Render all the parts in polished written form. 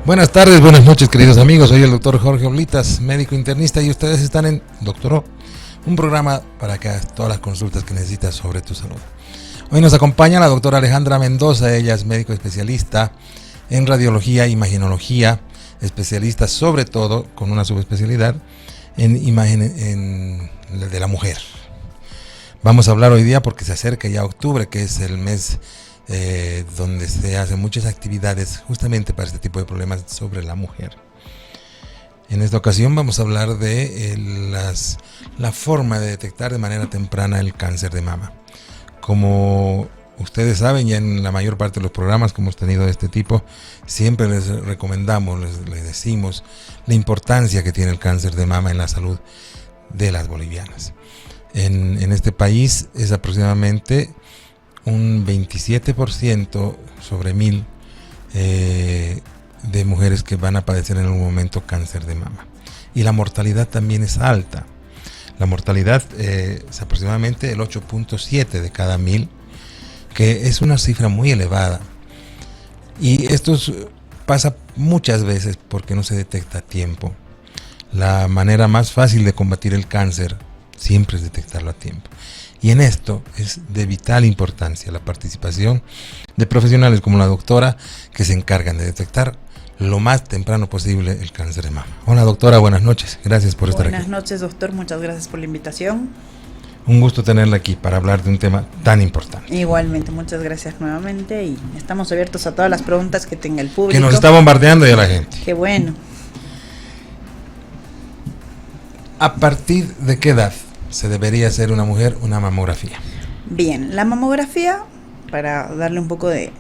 Buenas tardes, buenas noches, queridos amigos. Soy el doctor Jorge Oblitas, médico internista, y ustedes están en Doctor O, un programa para que hagas todas las consultas que necesitas sobre tu salud. Hoy nos acompaña la doctora Alejandra Mendoza. Ella es médico especialista en radiología e imagenología, especialista sobre todo con una subespecialidad en imagen de la mujer. Vamos a hablar hoy día porque se acerca ya octubre, que es el mes donde se hacen muchas actividades justamente para este tipo de problemas sobre la mujer. En esta ocasión vamos a hablar de la forma de detectar de manera temprana el cáncer de mama. Como ustedes saben, ya en la mayor parte de los programas que hemos tenido de este tipo, siempre les recomendamos, les decimos la importancia que tiene el cáncer de mama en la salud de las bolivianas. En este país es aproximadamente un 27% sobre 1000 de mujeres que van a padecer en algún momento cáncer de mama. Y la mortalidad también es alta. La mortalidad es aproximadamente el 8.7 de cada 1000, que es una cifra muy elevada. Y esto pasa muchas veces porque no se detecta a tiempo. La manera más fácil de combatir el cáncer siempre es detectarlo a tiempo. Y en esto es de vital importancia la participación de profesionales como la doctora, que se encargan de detectar lo más temprano posible el cáncer de mama. Hola doctora, buenas noches, gracias por estar aquí. Buenas noches doctor, muchas gracias por la invitación. Un gusto tenerla aquí para hablar de un tema tan importante. Igualmente, muchas gracias nuevamente y estamos abiertos a todas las preguntas que tenga el público. Que nos está bombardeando ya la gente. Qué bueno. ¿A partir de qué edad se debería hacer una mujer una mamografía? Bien, la mamografía, para darle un poco de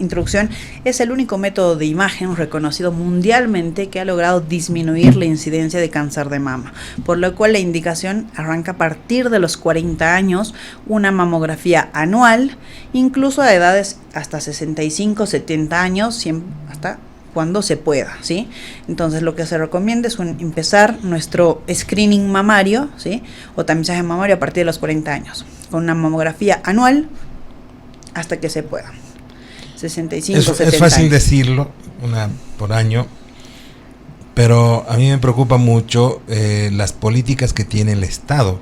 introducción, es el único método de imagen reconocido mundialmente que ha logrado disminuir la incidencia de cáncer de mama, por lo cual la indicación arranca a partir de los 40 años, una mamografía anual, incluso a edades hasta 65, 70 años, hasta cuando se pueda, ¿sí? Entonces lo que se recomienda es empezar nuestro screening mamario, ¿sí? O tamizaje mamario a partir de los 40 años, con una mamografía anual hasta que se pueda. 65, 70 es fácil años. decirlo, una por año, pero a mí me preocupa mucho las políticas que tiene el Estado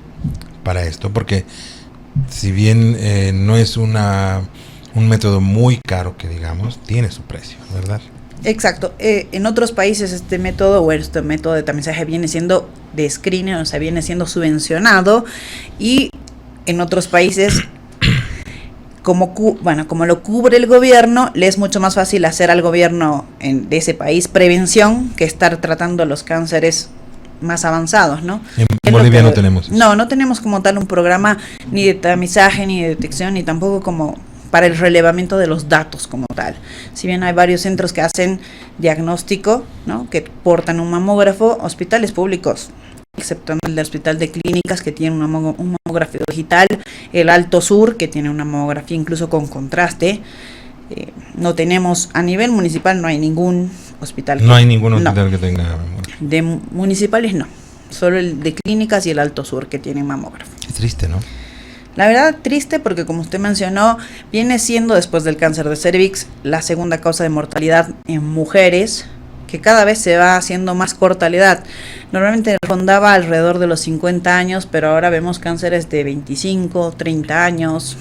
para esto, porque si bien no es un método muy caro, que digamos, tiene su precio, ¿verdad? Exacto. En otros países este método de tamizaje viene siendo de screening, o sea, viene siendo subvencionado, y en otros países como lo cubre el gobierno, le es mucho más fácil hacer al gobierno de ese país prevención que estar tratando los cánceres más avanzados, ¿no? En Bolivia no tenemos eso. No tenemos como tal un programa ni de tamizaje, ni de detección, ni tampoco como para el relevamiento de los datos como tal. Si bien hay varios centros que hacen diagnóstico, ¿no? Que portan un mamógrafo, hospitales públicos, excepto el Hospital de Clínicas, que tiene un mamógrafo digital, el Alto Sur, que tiene una mamografía incluso con contraste. No tenemos, a nivel municipal no hay ningún hospital. No hay ningún hospital que tenga mamógrafo. De municipales no, solo el de Clínicas y el Alto Sur que tienen mamógrafo. Es triste, ¿no? La verdad, triste, porque como usted mencionó, viene siendo, después del cáncer de cervix, la segunda causa de mortalidad en mujeres, que cada vez se va haciendo más corta la edad. Normalmente rondaba alrededor de los 50 años, pero ahora vemos cánceres de 25, 30 años,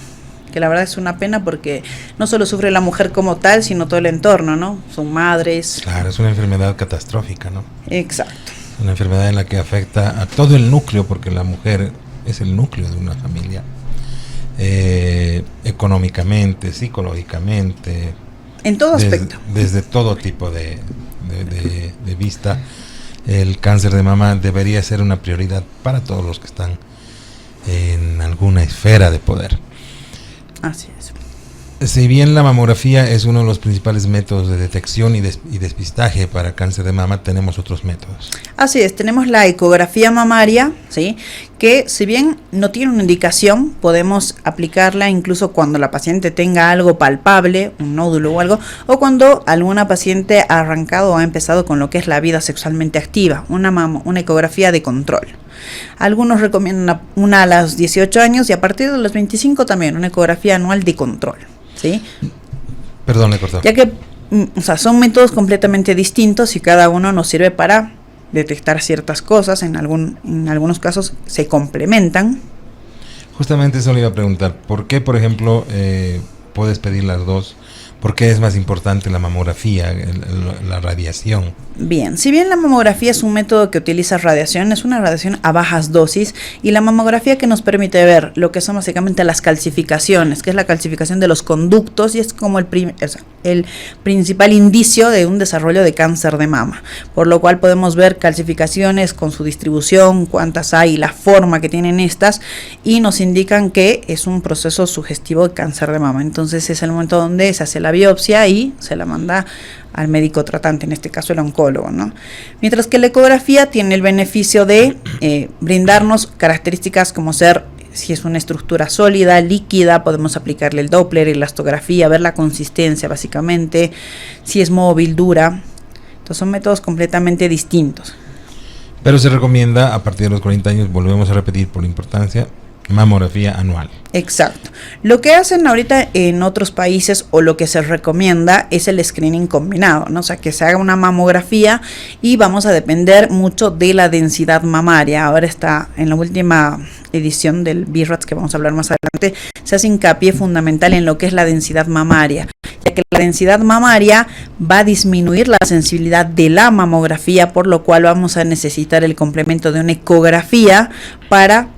que la verdad es una pena porque no solo sufre la mujer como tal, sino todo el entorno, ¿no? Son madres. Claro, es una enfermedad catastrófica, ¿no? Exacto. Una enfermedad en la que afecta a todo el núcleo, porque la mujer es el núcleo de una familia. Económicamente, psicológicamente, en todo aspecto. Desde todo tipo de vista, el cáncer de mama debería ser una prioridad para todos los que están en alguna esfera de poder. Así es. Si bien la mamografía es uno de los principales métodos de detección y despistaje para cáncer de mama, tenemos otros métodos. Así es, tenemos la ecografía mamaria, ¿sí? Que si bien no tiene una indicación, podemos aplicarla incluso cuando la paciente tenga algo palpable, un nódulo o algo, o cuando alguna paciente ha arrancado o ha empezado con lo que es la vida sexualmente activa, una ecografía de control. Algunos recomiendan una a los 18 años y a partir de los 25 también una ecografía anual de control, ¿sí? Perdón, le cortó. Ya que O sea, son métodos completamente distintos y cada uno nos sirve para detectar ciertas cosas. En algunos casos se complementan. Justamente eso le iba a preguntar. ¿Por qué, por ejemplo, puedes pedir las dos? ¿Por qué es más importante la mamografía, la radiación? Bien, si bien la mamografía es un método que utiliza radiación, es una radiación a bajas dosis, y la mamografía que nos permite ver lo que son básicamente las calcificaciones, que es la calcificación de los conductos, y es como el principal indicio de un desarrollo de cáncer de mama, por lo cual podemos ver calcificaciones con su distribución, cuántas hay, la forma que tienen estas, y nos indican que es un proceso sugestivo de cáncer de mama. Entonces es el momento donde se hace la biopsia y se la manda al médico tratante, en este caso el oncólogo, ¿no? Mientras que la ecografía tiene el beneficio de brindarnos características como ser, si es una estructura sólida, líquida, podemos aplicarle el Doppler, elastografía, ver la consistencia básicamente, si es móvil, dura. Entonces son métodos completamente distintos. Pero se recomienda a partir de los 40 años, volvemos a repetir por la importancia, mamografía anual. Exacto. Lo que hacen ahorita en otros países, o lo que se recomienda, es el screening combinado, ¿no? O sea, que se haga una mamografía y vamos a depender mucho de la densidad mamaria. Ahora está en la última edición del BIRATS, que vamos a hablar más adelante, se hace hincapié fundamental en lo que es la densidad mamaria, ya que la densidad mamaria va a disminuir la sensibilidad de la mamografía, por lo cual vamos a necesitar el complemento de una ecografía para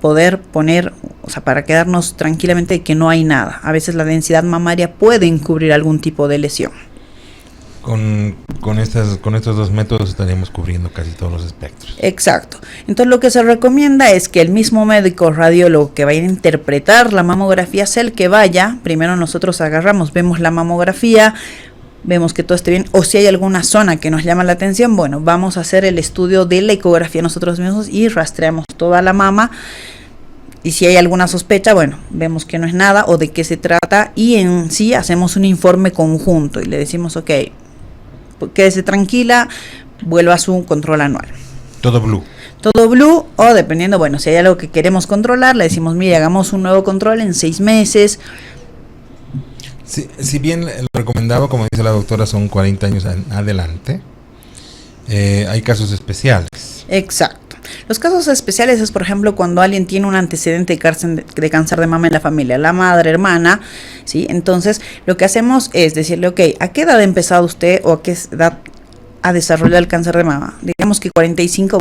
poder poner, o sea, para quedarnos tranquilamente de que no hay nada. A veces la densidad mamaria puede encubrir algún tipo de lesión. Con estos dos métodos estaríamos cubriendo casi todos los espectros. Exacto. Entonces lo que se recomienda es que el mismo médico radiólogo que vaya a interpretar la mamografía sea el que vaya. Primero nosotros agarramos, vemos la mamografía, vemos que todo esté bien, o si hay alguna zona que nos llama la atención, vamos a hacer el estudio de la ecografía nosotros mismos y rastreamos toda la mama, y si hay alguna sospecha, vemos que no es nada o de qué se trata, y en sí hacemos un informe conjunto y le decimos, ok, quédese tranquila, vuelva a su control anual. Todo blue. Todo blue, o dependiendo, si hay algo que queremos controlar, le decimos, mire, hagamos un nuevo control en 6 meses. Si bien lo recomendado, como dice la doctora, son 40 años adelante, hay casos especiales. Exacto. Los casos especiales es, por ejemplo, cuando alguien tiene un antecedente de cáncer de mama en la familia, la madre, hermana, ¿sí? Entonces, lo que hacemos es decirle, ok, ¿a qué edad ha empezado usted o a qué edad ha desarrollado el cáncer de mama? Digamos que 45,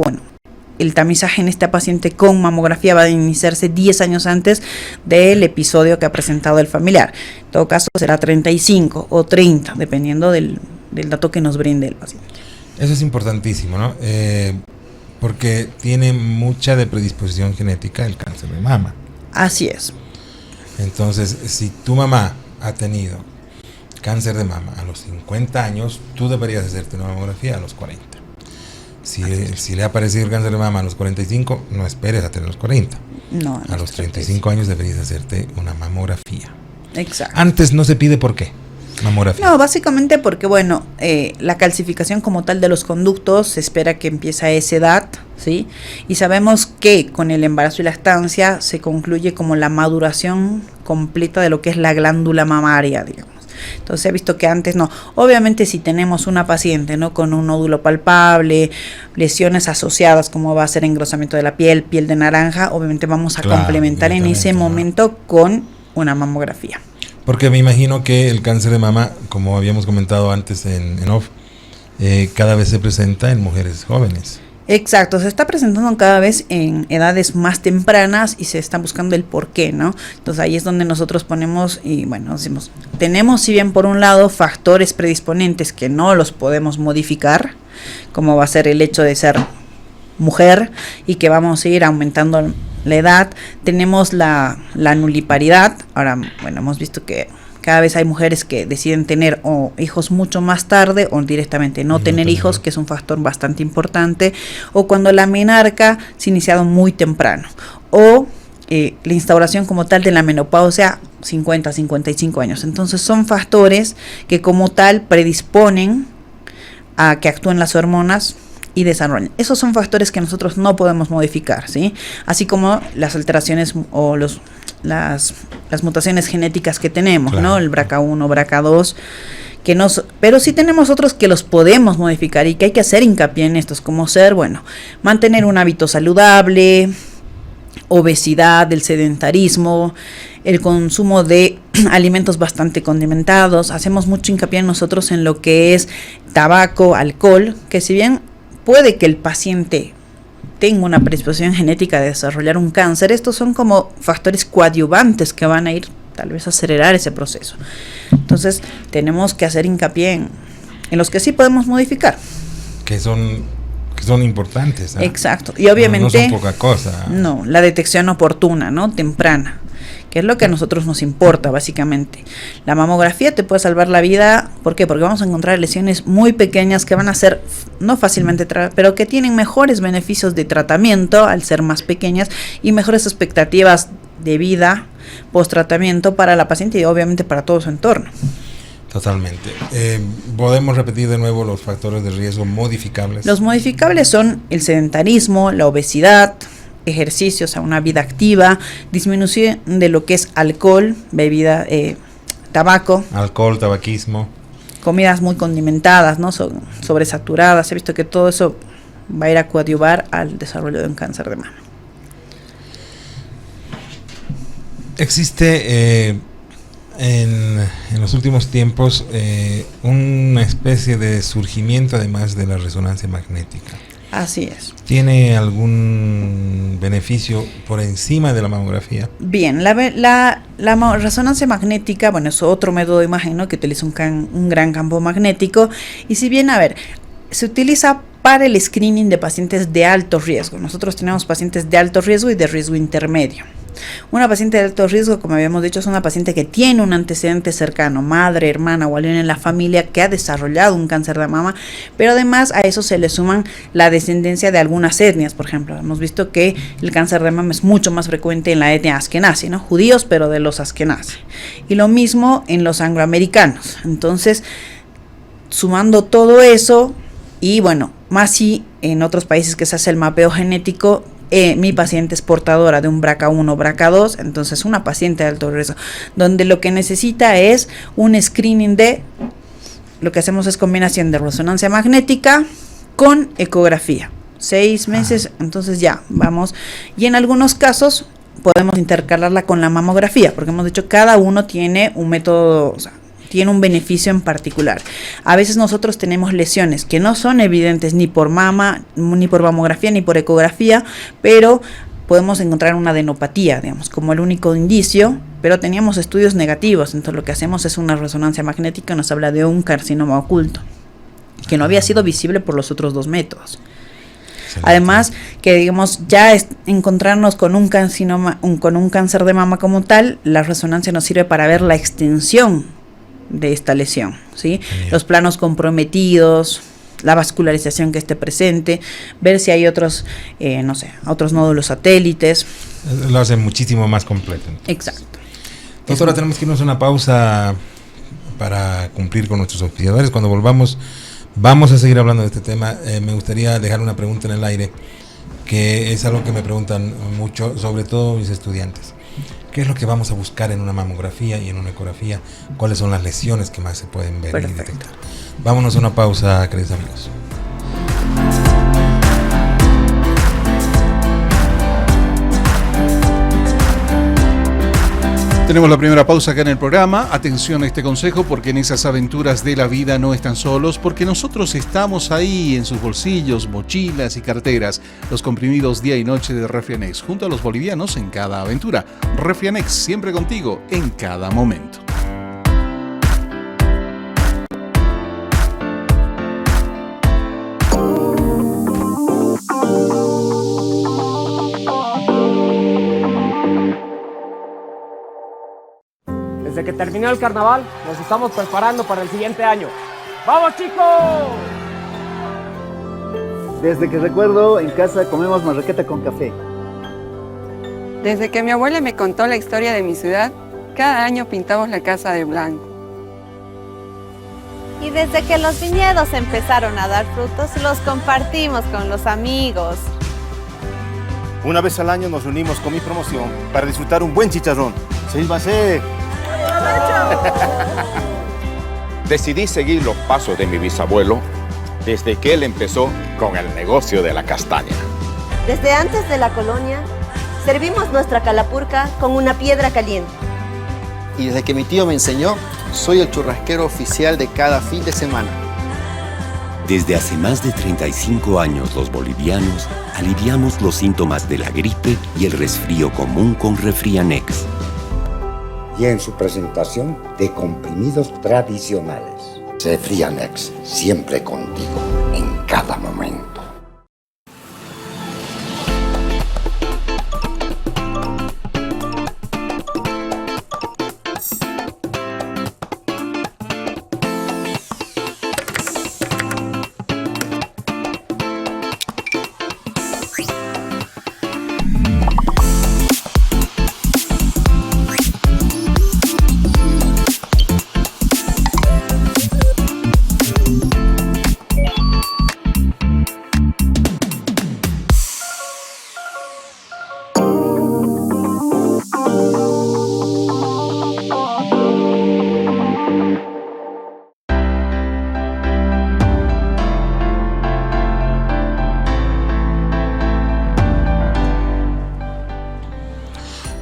el tamizaje en esta paciente con mamografía va a iniciarse 10 años antes del episodio que ha presentado el familiar. En todo caso será 35 o 30, dependiendo del dato que nos brinde el paciente. Eso es importantísimo, ¿no? Porque tiene mucha de predisposición genética el cáncer de mama. Así es. Entonces, si tu mamá ha tenido cáncer de mama a los 50 años, tú deberías hacerte una mamografía a los 40. Si le ha aparecido el cáncer de mama a los 45, no esperes a tener los 40. No, a los 35 años deberías hacerte una mamografía. Exacto. Antes no se pide, ¿por qué? Mamografía. No, básicamente porque, la calcificación como tal de los conductos se espera que empiece a esa edad, ¿sí? Y sabemos que con el embarazo y lactancia se concluye como la maduración completa de lo que es la glándula mamaria, digamos. Entonces se ha visto que antes no. Obviamente si tenemos una paciente, ¿no?, con un nódulo palpable, lesiones asociadas como va a ser engrosamiento de la piel de naranja, obviamente vamos a complementar en ese momento con una mamografía. Porque me imagino que el cáncer de mama, como habíamos comentado antes en off, cada vez se presenta en mujeres jóvenes. Exacto, se está presentando cada vez en edades más tempranas y se está buscando el por qué, ¿no? Entonces ahí es donde nosotros ponemos y decimos, tenemos si bien por un lado factores predisponentes que no los podemos modificar, como va a ser el hecho de ser mujer y que vamos a ir aumentando la edad, tenemos la nuliparidad. Ahora, hemos visto que cada vez hay mujeres que deciden tener hijos mucho más tarde o directamente no tener hijos, que es un factor bastante importante, o cuando la menarca se ha iniciado muy temprano, o la instauración como tal de la menopausia 50, 55 años. Entonces son factores que como tal predisponen a que actúen las hormonas y desarrollen. Esos son factores que nosotros no podemos modificar, ¿sí? Así como las alteraciones o las mutaciones genéticas que tenemos, claro, ¿no? El BRCA1, BRCA2, pero sí tenemos otros que los podemos modificar y que hay que hacer hincapié en estos, como ser, bueno, mantener un hábito saludable, obesidad, el sedentarismo, el consumo de alimentos bastante condimentados. Hacemos mucho hincapié nosotros en lo que es tabaco, alcohol, que si bien puede que el paciente tenga una predisposición genética de desarrollar un cáncer, estos son como factores coadyuvantes que van a ir tal vez a acelerar ese proceso. Entonces tenemos que hacer hincapié en los que sí podemos modificar. Que son importantes. ¿Eh? Exacto. Y obviamente no son poca cosa. No, la detección oportuna, ¿no? Temprana, que es lo que a nosotros nos importa básicamente. La mamografía te puede salvar la vida. ¿Por qué? Porque vamos a encontrar lesiones muy pequeñas que van a ser no fácilmente pero que tienen mejores beneficios de tratamiento al ser más pequeñas y mejores expectativas de vida post tratamiento para la paciente y obviamente para todo su entorno. Totalmente. ¿Podemos repetir de nuevo los factores de riesgo modificables? Los modificables son el sedentarismo, la obesidad, ejercicios a una vida activa, disminución de lo que es alcohol, bebida, tabaco. Alcohol, tabaquismo. Comidas muy condimentadas, ¿no? Sobresaturadas. He visto que todo eso va a ir a coadyuvar al desarrollo de un cáncer de mama. Existe en los últimos tiempos una especie de surgimiento además de la resonancia magnética. Así es. ¿Tiene algún beneficio por encima de la mamografía? Bien, la resonancia magnética, bueno, es otro método de imagen, ¿no? Que utiliza un gran campo magnético. Y si bien, se utiliza para el screening de pacientes de alto riesgo. Nosotros tenemos pacientes de alto riesgo y de riesgo intermedio. Una paciente de alto riesgo, como habíamos dicho, es una paciente que tiene un antecedente cercano, madre, hermana o alguien en la familia que ha desarrollado un cáncer de mama, pero además a eso se le suman la descendencia de algunas etnias. Por ejemplo, hemos visto que el cáncer de mama es mucho más frecuente en la etnia askenazi, ¿no? Judíos, pero de los askenazi. Y lo mismo en los angloamericanos. Entonces, sumando todo eso, y bueno, más si en otros países que se hace el mapeo genético, mi paciente es portadora de un BRCA1, BRCA2, entonces una paciente de alto riesgo, donde lo que necesita es un screening lo que hacemos es combinación de resonancia magnética con ecografía. 6 meses, entonces ya, vamos. Y en algunos casos podemos intercalarla con la mamografía, porque hemos dicho cada uno tiene un método, tiene un beneficio en particular. A veces nosotros tenemos lesiones que no son evidentes ni por mama, ni por mamografía, ni por ecografía, pero podemos encontrar una adenopatía, digamos, como el único indicio, pero teníamos estudios negativos, entonces lo que hacemos es una resonancia magnética, nos habla de un carcinoma oculto, que no había sido visible por los otros dos métodos. Además, que digamos, ya encontrarnos con un carcinoma, con un cáncer de mama como tal, la resonancia nos sirve para ver la extensión de esta lesión, ¿sí? Los planos comprometidos, la vascularización que esté presente, ver si hay otros, otros nódulos satélites. Lo hace muchísimo más completo. Exacto. Doctora, tenemos que irnos a una pausa para cumplir con nuestros auspiciadores. Cuando volvamos, vamos a seguir hablando de este tema. Me gustaría dejar una pregunta en el aire, que es algo que me preguntan mucho, sobre todo mis estudiantes. ¿Qué es lo que vamos a buscar en una mamografía y en una ecografía? ¿Cuáles son las lesiones que más se pueden ver y detectar? Vámonos a una pausa, queridos amigos. Tenemos la primera pausa acá en el programa. Atención a este consejo, porque en esas aventuras de la vida no están solos, porque nosotros estamos ahí en sus bolsillos, mochilas y carteras. Los comprimidos día y noche de Refianex, junto a los bolivianos en cada aventura. Refianex, siempre contigo, en cada momento. Desde que terminó el carnaval, nos estamos preparando para el siguiente año. ¡Vamos, chicos! Desde que recuerdo, en casa comemos marraqueta con café. Desde que mi abuela me contó la historia de mi ciudad, cada año pintamos la casa de blanco. Y desde que los viñedos empezaron a dar frutos, los compartimos con los amigos. Una vez al año nos reunimos con mi promoción para disfrutar un buen chicharrón. ¡Sírvase! Decidí seguir los pasos de mi bisabuelo desde que él empezó con el negocio de la castaña. Desde antes de la colonia, servimos nuestra calapurca con una piedra caliente. Y desde que mi tío me enseñó, soy el churrasquero oficial de cada fin de semana. Desde hace más de 35 años los bolivianos aliviamos los síntomas de la gripe y el resfrío común con Refrianex. Y en su presentación de comprimidos tradicionales. Refrianex, siempre contigo, en cada momento.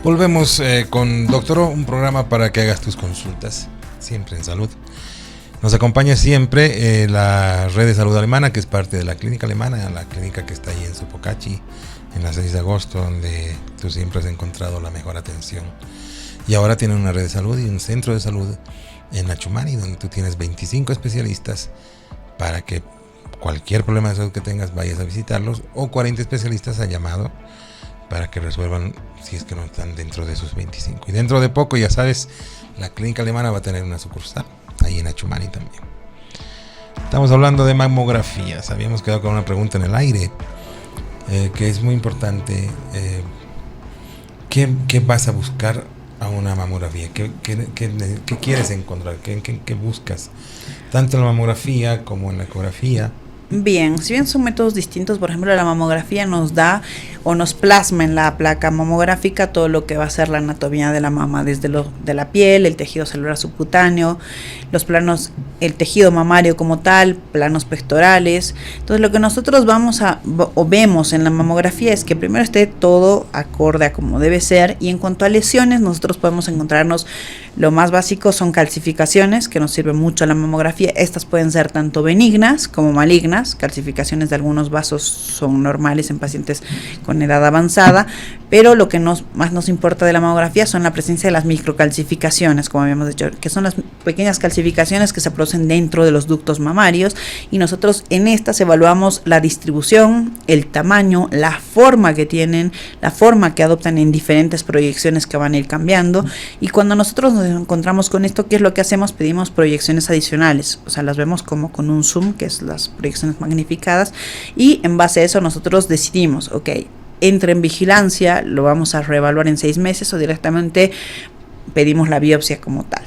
Volvemos con Doctor O, un programa para que hagas tus consultas, siempre en salud. Nos acompaña siempre la Red de Salud Alemana, que es parte de la Clínica Alemana, la clínica que está ahí en Sopocachi, en la 6 de agosto, donde tú siempre has encontrado la mejor atención. Y ahora tienen una red de salud y un centro de salud en Achumani, donde tú tienes 25 especialistas para que cualquier problema de salud que tengas vayas a visitarlos, o 40 especialistas han llamado para que resuelvan si es que no están dentro de esos 25. Y dentro de poco, ya sabes, la Clínica Alemana va a tener una sucursal ahí en Achumani también. Estamos hablando de mamografías. Habíamos quedado con una pregunta en el aire que es muy importante. ¿Qué vas a buscar a una mamografía? ¿Qué quieres encontrar? ¿Qué buscas? Tanto en la mamografía como en la ecografía. Bien, si bien son métodos distintos, por ejemplo, la mamografía nos da o nos plasma en la placa mamográfica todo lo que va a ser la anatomía de la mama, desde de la piel, el tejido celular subcutáneo, los planos, el tejido mamario como tal, planos pectorales. Entonces, lo que nosotros vemos en la mamografía es que primero esté todo acorde a como debe ser, y en cuanto a lesiones, nosotros podemos encontrarnos, lo más básico son calcificaciones, que nos sirve mucho la mamografía. Estas pueden ser tanto benignas como malignas. Calcificaciones de algunos vasos son normales en pacientes con edad avanzada, pero lo que más nos importa de la mamografía son la presencia de las microcalcificaciones, como habíamos dicho, que son las pequeñas calcificaciones que se producen dentro de los ductos mamarios, y nosotros en estas evaluamos la distribución, el tamaño, la forma que tienen, la forma que adoptan en diferentes proyecciones que van a ir cambiando. Y cuando nosotros nos encontramos con esto, ¿qué es lo que hacemos? Pedimos proyecciones adicionales, o sea, las vemos como con un zoom, que es las proyecciones magnificadas, y en base a eso nosotros decidimos, ok, entra en vigilancia, lo vamos a reevaluar en 6 meses, o directamente pedimos la biopsia como tal.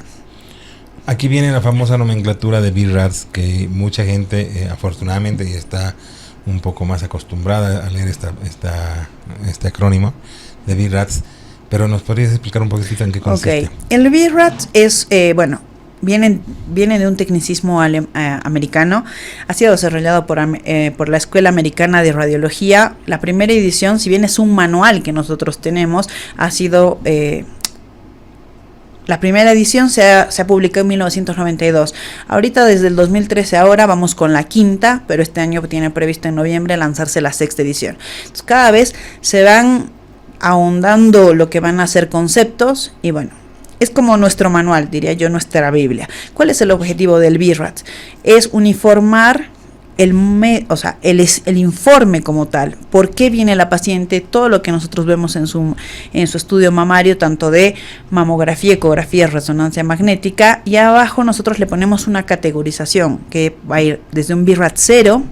Aquí viene la famosa nomenclatura de BIRADS, que mucha gente afortunadamente ya está un poco más acostumbrada a leer este acrónimo de BIRADS, pero ¿nos podrías explicar un poquitito en qué consiste? Ok, el BIRADS es, viene de un tecnicismo americano. Ha sido desarrollado por la Escuela Americana de Radiología. La primera edición, si bien es un manual que nosotros tenemos, ha sido... la primera edición se ha publicado en 1992. Ahorita, desde el 2013 ahora, vamos con la quinta, pero este año tiene previsto en noviembre lanzarse la 6ª edición. Entonces, cada vez se van ahondando lo que van a ser conceptos, y bueno, es como nuestro manual, diría yo, nuestra Biblia. ¿Cuál es el objetivo del BIRADS? Es uniformar el informe como tal, por qué viene la paciente, todo lo que nosotros vemos en su estudio mamario, tanto de mamografía, ecografía, resonancia magnética, y abajo nosotros le ponemos una categorización que va a ir desde un BIRADS 0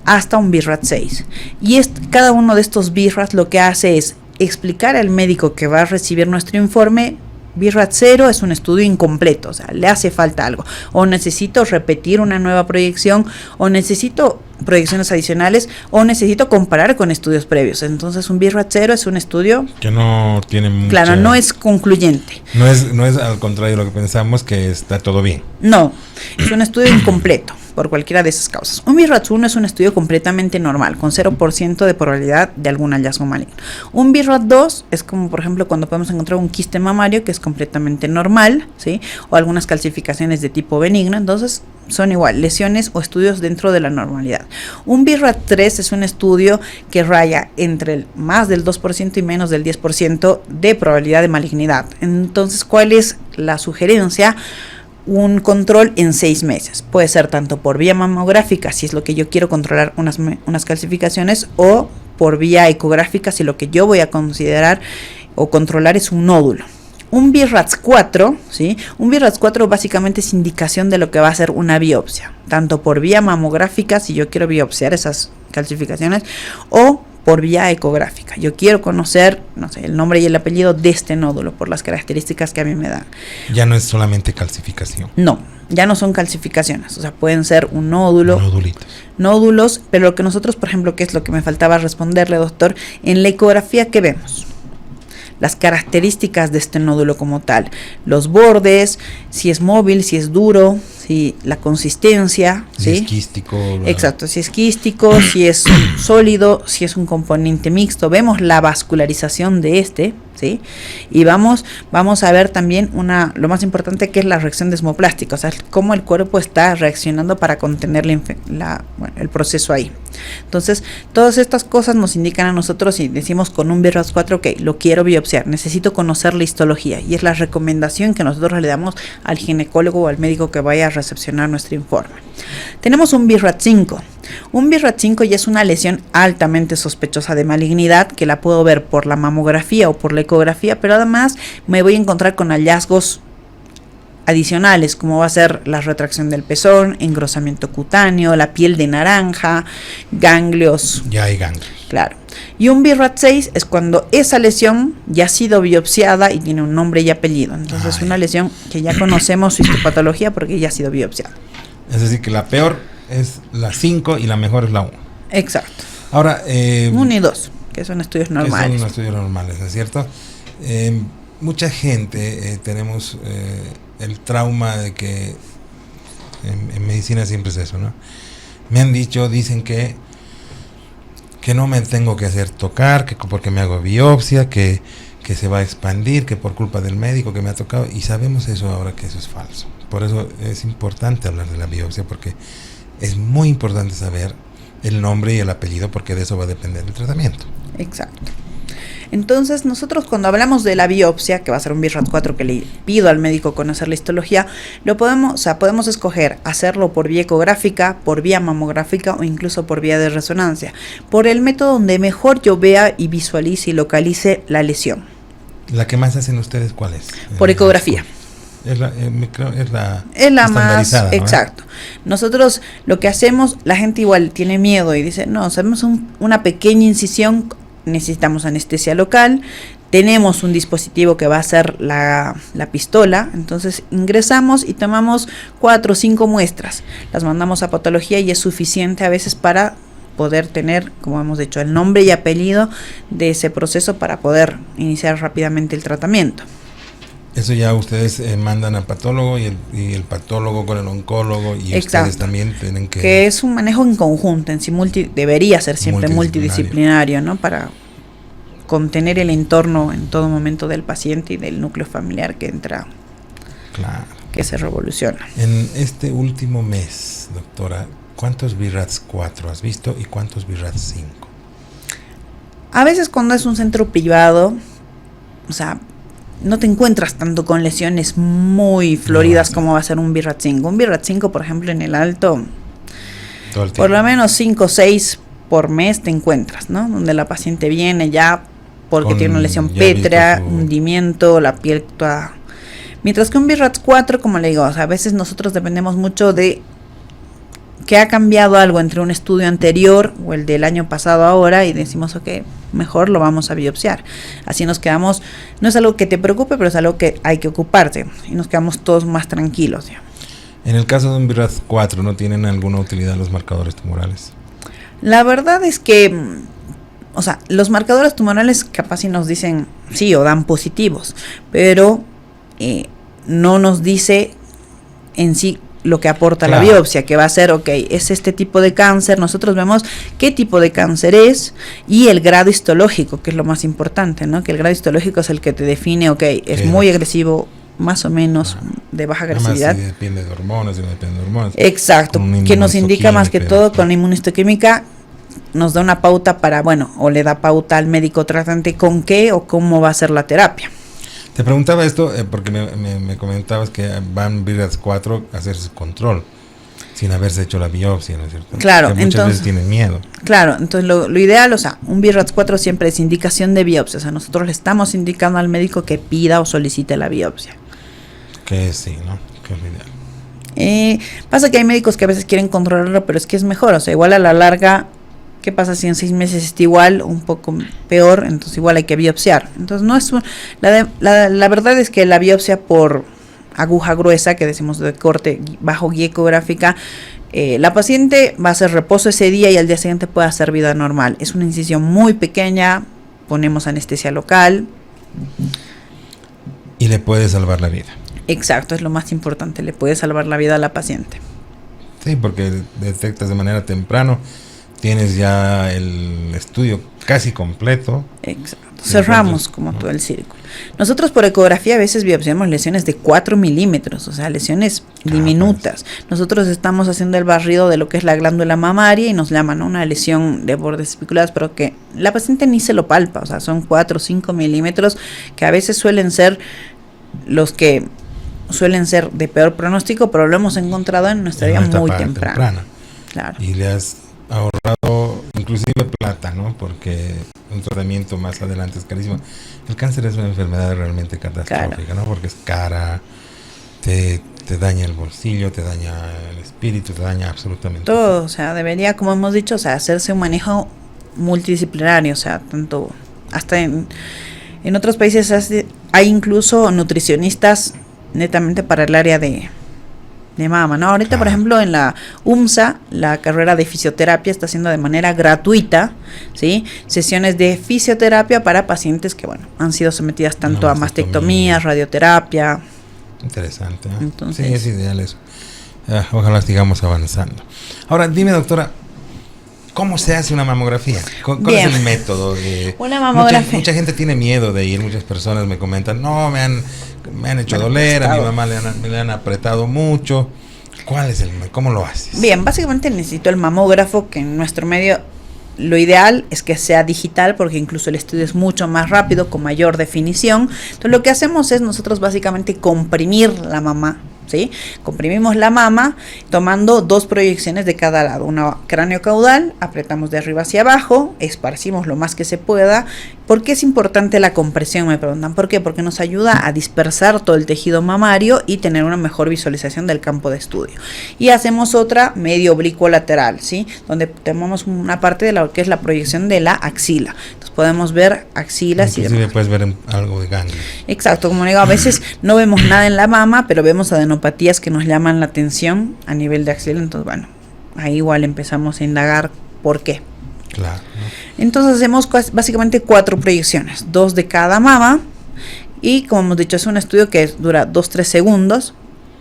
hasta un BIRADS 6, y cada uno de estos BIRADS lo que hace es explicar al médico que va a recibir nuestro informe. BIRADS 0 es un estudio incompleto, o sea, le hace falta algo, o necesito repetir una nueva proyección, o necesito proyecciones adicionales o necesito comparar con estudios previos. Entonces un BI-RAT 0 es un estudio que no tiene mucha... Claro, no es concluyente. No es al contrario de lo que pensamos, que está todo bien. No, es un estudio incompleto por cualquiera de esas causas. Un BI-RAT 1 es un estudio completamente normal, con 0% de probabilidad de algún hallazgo maligno. Un BI-RAT 2 es como, por ejemplo, cuando podemos encontrar un quiste mamario, que es completamente normal, ¿sí? O algunas calcificaciones de tipo benigno. Entonces, son igual, lesiones o estudios dentro de la normalidad. Un BI-RAT 3 es un estudio que raya entre el más del 2% y menos del 10% de probabilidad de malignidad. Entonces, ¿cuál es la sugerencia? Un control en 6 meses. Puede ser tanto por vía mamográfica, si es lo que yo quiero controlar unas calcificaciones, o por vía ecográfica, si lo que yo voy a considerar o controlar es un nódulo. Un BI-RAT 4, ¿sí? Un BI-RAT 4 básicamente es indicación de lo que va a ser una biopsia, tanto por vía mamográfica, si yo quiero biopsiar esas calcificaciones, o por vía ecográfica. Yo quiero conocer, no sé, el nombre y el apellido de este nódulo por las características que a mí me dan. Ya no es solamente calcificación. No, ya no son calcificaciones, o sea, pueden ser un nódulo, nódulos, pero lo que nosotros, por ejemplo, que es lo que me faltaba responderle, doctor, en la ecografía, ¿qué vemos? Las características de este nódulo como tal, los bordes, si es móvil, si es duro, si la consistencia, si es quístico. Exacto, si es quístico, si es sólido, si es un componente mixto. Vemos la vascularización de este, ¿sí? Y vamos a ver también lo más importante, que es la reacción desmoplástica, o sea, cómo el cuerpo está reaccionando para contener el proceso ahí. Entonces, todas estas cosas nos indican a nosotros, y decimos con un BI-RAT 4, ok, lo quiero biopsiar, necesito conocer la histología, y es la recomendación que nosotros le damos al ginecólogo o al médico que vaya a recepcionar nuestro informe. Tenemos un BI-RAT 5. Un BI-RAT 5 ya es una lesión altamente sospechosa de malignidad, que la puedo ver por la mamografía o por la ecografía, pero además me voy a encontrar con hallazgos adicionales, como va a ser la retracción del pezón, engrosamiento cutáneo, la piel de naranja, ganglios. Ya hay ganglios. Claro. Y un BI-RAT 6 es cuando esa lesión ya ha sido biopsiada y tiene un nombre y apellido. Entonces, una lesión que ya conocemos su histopatología porque ya ha sido biopsiada. Es decir, que la peor es la 5 y la mejor es la 1. Exacto. Ahora, 1 y 2, que son estudios normales. Son estudios normales, ¿no es cierto? Mucha gente tenemos el trauma de que en medicina siempre es eso, ¿no? Me han dicen que no me tengo que hacer tocar, que porque me hago biopsia, que se va a expandir, que por culpa del médico que me ha tocado, y sabemos eso ahora, que eso es falso. Por eso es importante hablar de la biopsia, porque es muy importante saber el nombre y el apellido, porque de eso va a depender el tratamiento. Exacto. Entonces, nosotros cuando hablamos de la biopsia, que va a ser un BI-RAT 4, que le pido al médico conocer la histología, podemos escoger hacerlo por vía ecográfica, por vía mamográfica o incluso por vía de resonancia, por el método donde mejor yo vea y visualice y localice la lesión. ¿La que más hacen ustedes cuál es? Por ecografía. Es la más, ¿no? Exacto. Nosotros lo que hacemos, la gente igual tiene miedo y dice, no, hacemos una pequeña incisión, necesitamos anestesia local, tenemos un dispositivo que va a ser la pistola, entonces ingresamos y tomamos 4 o 5 muestras, las mandamos a patología y es suficiente a veces para poder tener, como hemos dicho, el nombre y apellido de ese proceso para poder iniciar rápidamente el tratamiento. Eso ya ustedes mandan al patólogo y el patólogo con el oncólogo y Exacto. Ustedes también tienen que... Que es un manejo en conjunto, debería ser siempre multidisciplinario, ¿no? Para contener el entorno en todo momento del paciente y del núcleo familiar que entra, claro, que se revoluciona. En este último mes, doctora, ¿cuántos BI-RATs 4 has visto y cuántos BI-RATs 5? A veces cuando es un centro privado, o sea, no te encuentras tanto con lesiones muy floridas como va a ser un BI-RAT 5. Un BI-RAT 5, por ejemplo, en el alto, por lo menos 5 o 6 por mes te encuentras, ¿no? Donde la paciente viene ya porque tiene una lesión pétrea, hundimiento, la piel toda. Mientras que un BI-RAT 4, como le digo, o sea, a veces nosotros dependemos mucho de que ha cambiado algo entre un estudio anterior o el del año pasado ahora y decimos, ok, mejor lo vamos a biopsiar. Así nos quedamos, no es algo que te preocupe, pero es algo que hay que ocuparse y nos quedamos todos más tranquilos. En el caso de un BI-RAT 4, ¿no tienen alguna utilidad los marcadores tumorales? La verdad es que, o sea, los marcadores tumorales capaz si nos dicen sí o dan positivos, pero no nos dice en sí lo que aporta la biopsia, que va a ser, ok, es este tipo de cáncer, nosotros vemos qué tipo de cáncer es y el grado histológico, que es lo más importante, ¿no? Que el grado histológico es el que te define, ok, es muy agresivo, más o menos de baja agresividad. Si depende de hormonas, si no depende de hormonas. Exacto, que nos indica más que todo con la inmunistoquímica, nos da una pauta para, bueno, o le da pauta al médico tratante con qué o cómo va a ser la terapia. Te preguntaba esto porque me comentabas que van BRAF4 a hacer su control sin haberse hecho la biopsia, ¿no es cierto? Claro, que muchas veces tienen miedo. Claro, entonces lo ideal, o sea, un BRAF4 siempre es indicación de biopsia, o sea, nosotros le estamos indicando al médico que pida o solicite la biopsia. Que sí, ¿no? Que es lo ideal. Pasa que hay médicos que a veces quieren controlarlo, pero es que es mejor, o sea, igual a la larga, ¿qué pasa si en 6 meses está igual, un poco peor? Entonces igual hay que biopsiar. Entonces no es la verdad es que la biopsia por aguja gruesa, que decimos de corte bajo guía ecográfica, la paciente va a hacer reposo ese día y al día siguiente puede hacer vida normal. Es una incisión muy pequeña, ponemos anestesia local. Y le puede salvar la vida. Exacto, es lo más importante, le puede salvar la vida a la paciente. Sí, porque detectas de manera temprano, tienes ya el estudio casi completo. Exacto. Cerramos como todo el círculo. Nosotros por ecografía a veces biopsiamos lesiones de 4 milímetros, o sea, lesiones diminutas. Nosotros estamos haciendo el barrido de lo que es la glándula mamaria y nos llaman, ¿no?, una lesión de bordes espiculados, pero que la paciente ni se lo palpa, o sea, son 4 o 5 milímetros que a veces suelen ser los que suelen ser de peor pronóstico, pero lo hemos encontrado en nuestra vida muy temprana. Claro. Y le has ahorrado inclusive plata, ¿no? Porque un tratamiento más adelante es carísimo. El cáncer es una enfermedad realmente catastrófica, ¿no? Porque es cara, te daña el bolsillo, te daña el espíritu, te daña absolutamente todo. O sea, debería, como hemos dicho, o sea, hacerse un manejo multidisciplinario, o sea, tanto hasta en otros países hay incluso nutricionistas netamente para el área de mama, ¿no? Ahorita, por ejemplo, en la UMSA, la carrera de fisioterapia está haciendo de manera gratuita, ¿sí?, sesiones de fisioterapia para pacientes que, bueno, han sido sometidas tanto a mastectomías, radioterapia. Interesante, ¿eh? Entonces, sí, es ideal eso. Ojalá sigamos avanzando. Ahora, dime, doctora, ¿cómo se hace una mamografía? ¿Cuál es el método? Una mamografía. Mucha gente tiene miedo de ir, muchas personas me comentan, no, me han hecho doler, a mi mamá me han apretado mucho. ¿Cómo lo haces? Bien, básicamente necesito el mamógrafo, que en nuestro medio lo ideal es que sea digital, porque incluso el estudio es mucho más rápido, con mayor definición. Entonces lo que hacemos es nosotros básicamente comprimir la mama, ¿sí? Comprimimos la mama tomando 2 proyecciones de cada lado, una cráneo caudal, apretamos de arriba hacia abajo, esparcimos lo más que se pueda. ¿Por qué es importante la compresión?, me preguntan. ¿Por qué? Porque nos ayuda a dispersar todo el tejido mamario y tener una mejor visualización del campo de estudio. Y hacemos otra medio oblicuo lateral, ¿sí?, donde tomamos una parte de lo que es la proyección de la axila. Entonces podemos ver axilas y demás. Puedes ver algo de ganglio. Exacto, como digo, a veces no vemos nada en la mama, pero vemos adenopatías que nos llaman la atención a nivel de axila. Entonces, bueno, ahí igual empezamos a indagar por qué. Claro, ¿no? Entonces hacemos básicamente 4 proyecciones, 2 de cada mama, y como hemos dicho, es un estudio que dura 2-3 segundos.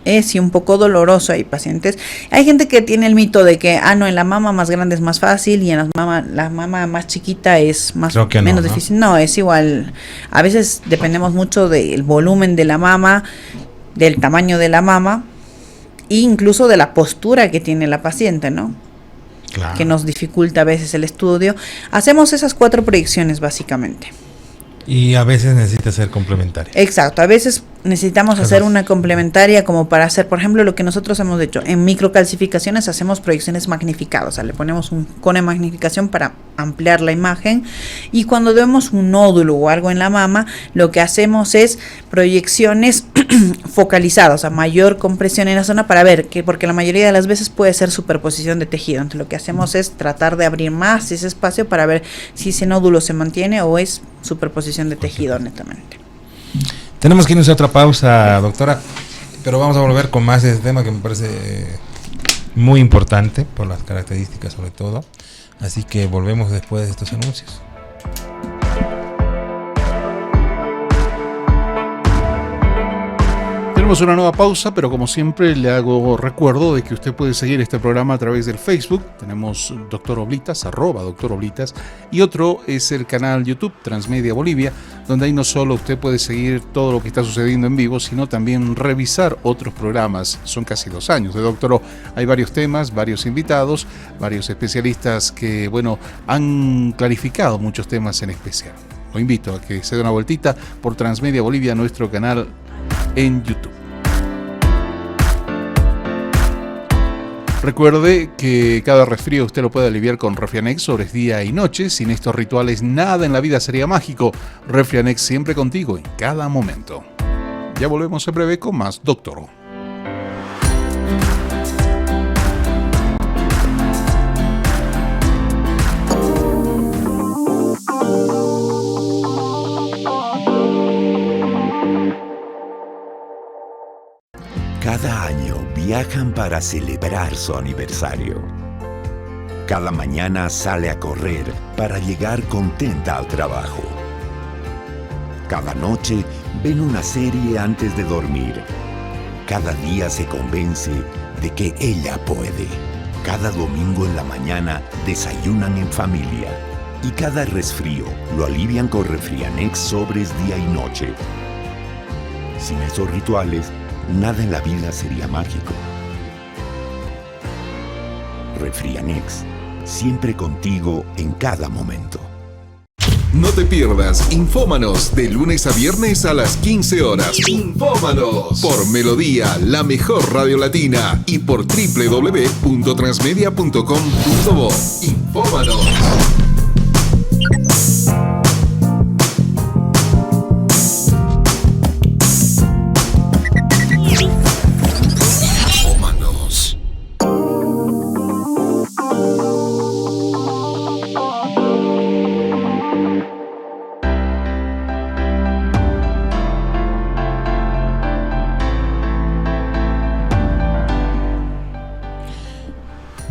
Es un poco doloroso. Hay gente que tiene el mito de que no, en la mama más grande es más fácil y en la mama más chiquita es menos difícil. No, es igual. A veces dependemos mucho del volumen de la mama, del tamaño de la mama e incluso de la postura que tiene la paciente, ¿no? Claro. Que nos dificulta a veces el estudio. Hacemos esas 4 proyecciones básicamente. Y a veces necesita ser complementaria. Exacto, a veces necesitamos hacer una complementaria como para hacer, por ejemplo, lo que nosotros hemos hecho. En microcalcificaciones hacemos proyecciones magnificadas, o sea, le ponemos un cono de magnificación para ampliar la imagen. Y cuando vemos un nódulo o algo en la mama, lo que hacemos es proyecciones focalizadas, o sea, mayor compresión en la zona para ver, porque la mayoría de las veces puede ser superposición de tejido. Entonces lo que hacemos es tratar de abrir más ese espacio para ver si ese nódulo se mantiene o es superposición de tejido netamente. Tenemos que irnos a otra pausa, doctora, pero vamos a volver con más de este tema que me parece muy importante por las características sobre todo. Así que volvemos después de estos anuncios. Tenemos una nueva pausa, pero como siempre le hago recuerdo de que usted puede seguir este programa a través del Facebook. Tenemos Dr. Oblitas, @Dr. Oblitas, y otro es el canal YouTube Transmedia Bolivia, donde ahí no solo usted puede seguir todo lo que está sucediendo en vivo, sino también revisar otros programas. Son casi 2 años de Doctor O. Hay varios temas, varios invitados, varios especialistas que, bueno, han clarificado muchos temas en especial. Lo invito a que se dé una vueltita por Transmedia Bolivia, nuestro canal en YouTube. Recuerde que cada resfrío usted lo puede aliviar con Refrianex horas día y noche. Sin estos rituales nada en la vida sería mágico. Refrianex siempre contigo en cada momento. Ya volvemos en breve con más Doctor O. Cada año viajan para celebrar su aniversario. Cada mañana sale a correr para llegar contenta al trabajo. Cada noche ven una serie antes de dormir. Cada día se convence de que ella puede. Cada domingo en la mañana desayunan en familia. Y cada resfrío lo alivian con Refrianex sobres día y noche. Sin esos rituales, nada en la vida sería mágico. Refrianex, siempre contigo en cada momento. No te pierdas Infómanos de lunes a viernes a las 15 horas. Infómanos por Melodía, la mejor radio latina, y por www.transmedia.com.bo. Infómanos.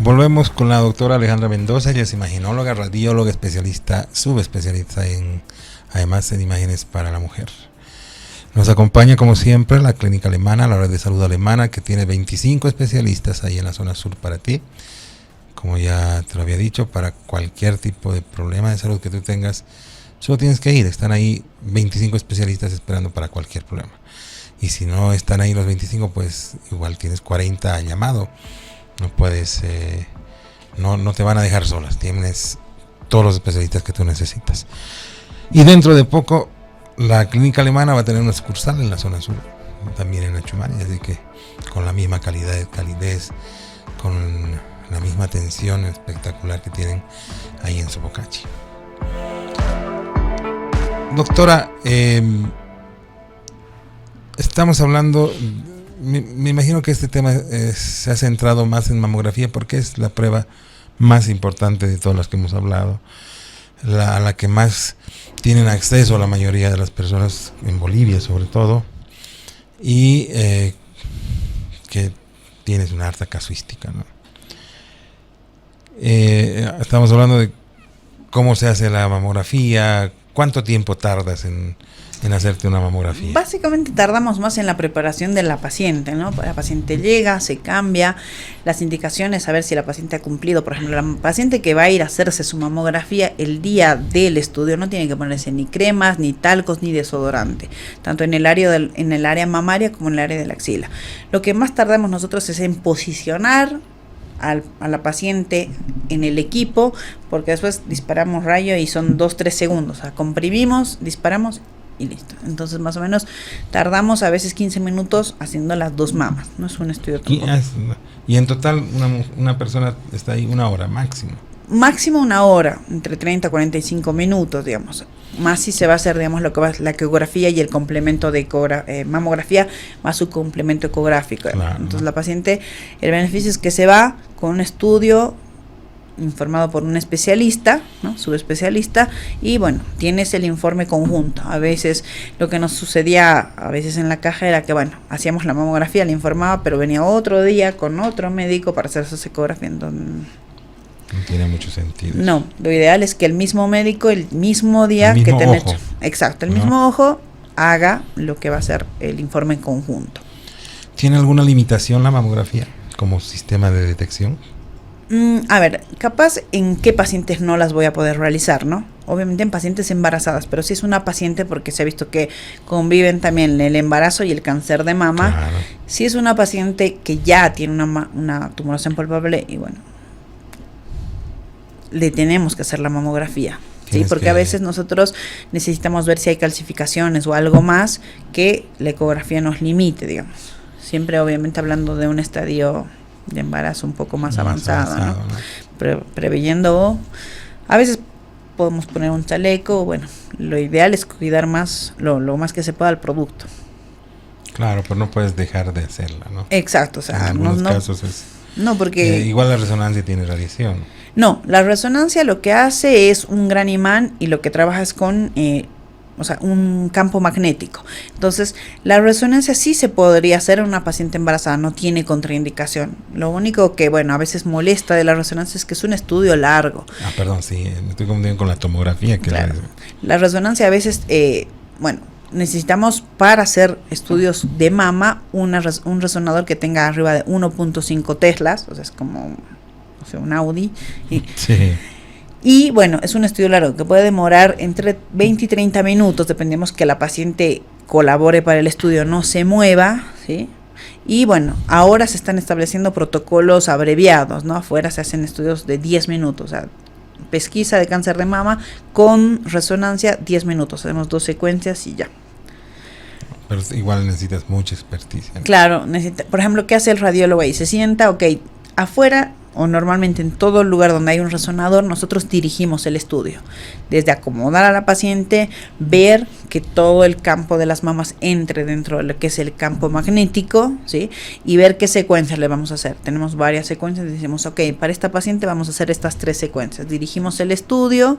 Volvemos con la doctora Alejandra Mendoza. Ella es imaginóloga, radióloga, especialista, subespecialista además en imágenes para la mujer. Nos acompaña como siempre la clínica alemana, la red de salud alemana, que tiene 25 especialistas ahí en la zona sur para ti. Como ya te lo había dicho, para cualquier tipo de problema de salud que tú tengas, solo tienes que ir. Están ahí 25 especialistas esperando para cualquier problema. Y si no están ahí los 25, pues igual tienes 40 al llamado. No puedes, no te van a dejar solas. Tienes todos los especialistas que tú necesitas. Y dentro de poco, la clínica alemana va a tener una sucursal en la zona sur, también en Achumani, así que con la misma calidez, con la misma atención espectacular que tienen ahí en Sopocachi. Doctora, estamos hablando... Me imagino que este tema se ha centrado más en mamografía porque es la prueba más importante de todas las que hemos hablado, a la que más tienen acceso la mayoría de las personas en Bolivia sobre todo, y que tienes una harta casuística, ¿no? Estamos hablando de cómo se hace la mamografía, cuánto tiempo tardas en hacerte una mamografía. Básicamente tardamos más en la preparación de la paciente, ¿no? La paciente llega, se cambia, las indicaciones, a ver si la paciente ha cumplido. Por ejemplo, la paciente que va a ir a hacerse su mamografía el día del estudio no tiene que ponerse ni cremas, ni talcos, ni desodorante, tanto en el área mamaria como en el área de la axila. Lo que más tardamos nosotros es en posicionar a la paciente en el equipo, porque después disparamos rayo y son 2-3 segundos, o sea, comprimimos, disparamos y listo. Entonces más o menos tardamos a veces 15 minutos haciendo las 2 mamas. No es un estudio tampoco. Y en total una persona está ahí 1 hora máximo. Máximo 1 hora, entre 30 a 45 minutos, digamos. Más si se va a hacer, digamos, lo que va la ecografía y el complemento de mamografía más su complemento ecográfico. Claro. Entonces la paciente, el beneficio es que se va con un estudio informado por un especialista, ¿no? Subespecialista, y bueno, tienes el informe conjunto. A veces lo que nos sucedía a veces en la caja era que, bueno, hacíamos la mamografía, le informaba, pero venía otro día con otro médico para hacer su ecografía. Entonces, no tiene mucho sentido. No, lo ideal es que el mismo médico, el mismo día que te hecho, exacto, el mismo ojo, haga lo que va a ser el informe en conjunto. ¿Tiene alguna limitación la mamografía como sistema de detección? A ver, capaz en qué pacientes no las voy a poder realizar, ¿no? Obviamente en pacientes embarazadas, pero si es una paciente, porque se ha visto que conviven también el embarazo y el cáncer de mama, claro. Si es una paciente que ya tiene una tumoración palpable, y bueno, le tenemos que hacer la mamografía, ¿sí? Porque a veces nosotros necesitamos ver si hay calcificaciones o algo más que la ecografía nos limite, digamos. Siempre obviamente hablando de un estadio de embarazo un poco más avanzado, ¿no? Preveyendo, a veces podemos poner un chaleco, bueno, lo ideal es cuidar más, lo más que se pueda el producto. Claro, pero no puedes dejar de hacerla, ¿no? Exacto, o sea, en algunos casos es... No, porque... igual la resonancia tiene radiación. No, la resonancia lo que hace es un gran imán y lo que trabaja es con... o sea, un campo magnético. Entonces, la resonancia sí se podría hacer en una paciente embarazada, no tiene contraindicación. Lo único que, bueno, a veces molesta de la resonancia es que es un estudio largo. Ah, perdón, sí, me estoy confundiendo con la tomografía. Que claro. La resonancia a veces, bueno, necesitamos para hacer estudios de mama un resonador que tenga arriba de 1.5 teslas, o sea, es como, o sea, un Audi. Sí. Y bueno, es un estudio largo que puede demorar entre 20 y 30 minutos, dependemos que la paciente colabore para el estudio, no se mueva, ¿sí? Y bueno, ahora se están estableciendo protocolos abreviados, ¿no? Afuera se hacen estudios de 10 minutos, o sea, pesquisa de cáncer de mama con resonancia 10 minutos, hacemos 2 secuencias y ya. Pero igual necesitas mucha experticia, ¿no? Claro, por ejemplo, ¿qué hace el radiólogo ahí? Se sienta, ok, afuera o normalmente en todo lugar donde hay un resonador, nosotros dirigimos el estudio. Desde acomodar a la paciente, ver que todo el campo de las mamas entre dentro de lo que es el campo magnético, ¿sí? Y ver qué secuencias le vamos a hacer. Tenemos varias secuencias y decimos, ok, para esta paciente vamos a hacer estas 3 secuencias. Dirigimos el estudio,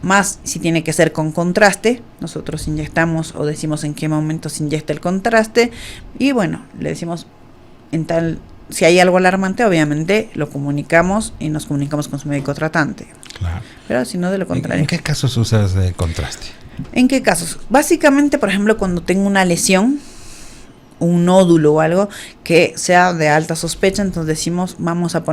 más si tiene que ser con contraste, nosotros inyectamos o decimos en qué momento se inyecta el contraste y bueno, le decimos en tal... Si hay algo alarmante, obviamente lo comunicamos y nos comunicamos con su médico tratante. Claro. Pero si no, de lo contrario. ¿En qué casos usas el contraste? ¿En qué casos? Básicamente, por ejemplo, cuando tengo una lesión, un nódulo o algo que sea de alta sospecha, entonces decimos, vamos a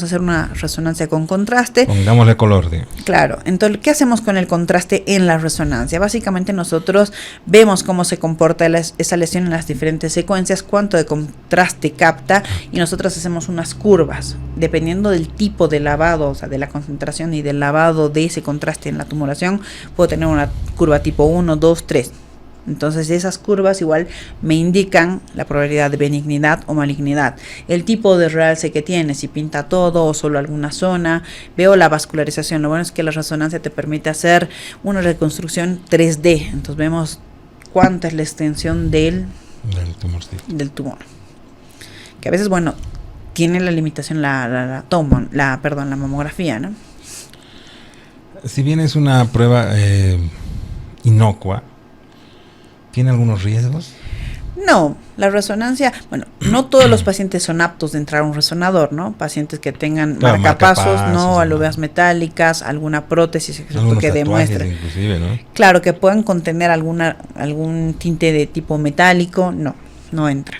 hacer una resonancia con contraste. Pongámosle color, digamos. Claro, entonces, ¿qué hacemos con el contraste en la resonancia? Básicamente nosotros vemos cómo se comporta esa lesión en las diferentes secuencias, cuánto de contraste capta, y nosotros hacemos unas curvas, dependiendo del tipo de lavado, o sea, de la concentración y del lavado de ese contraste en la tumoración, puedo tener una curva tipo 1, 2, 3. Entonces esas curvas igual me indican la probabilidad de benignidad o malignidad, el tipo de realce que tiene, si pinta todo o solo alguna zona, veo la vascularización. Lo bueno es que la resonancia te permite hacer una reconstrucción 3D, entonces vemos cuánta es la extensión del tumor, que a veces, bueno, tiene la limitación la mamografía, ¿no? Si bien es una prueba inocua, ¿tiene algunos riesgos? No, la resonancia, bueno, no todos los pacientes son aptos de entrar a un resonador, ¿no? Pacientes que tengan marcapasos, no, aloveas metálicas, alguna prótesis que demuestre. Inclusive, ¿no? Claro, que puedan contener algún tinte de tipo metálico, no entra.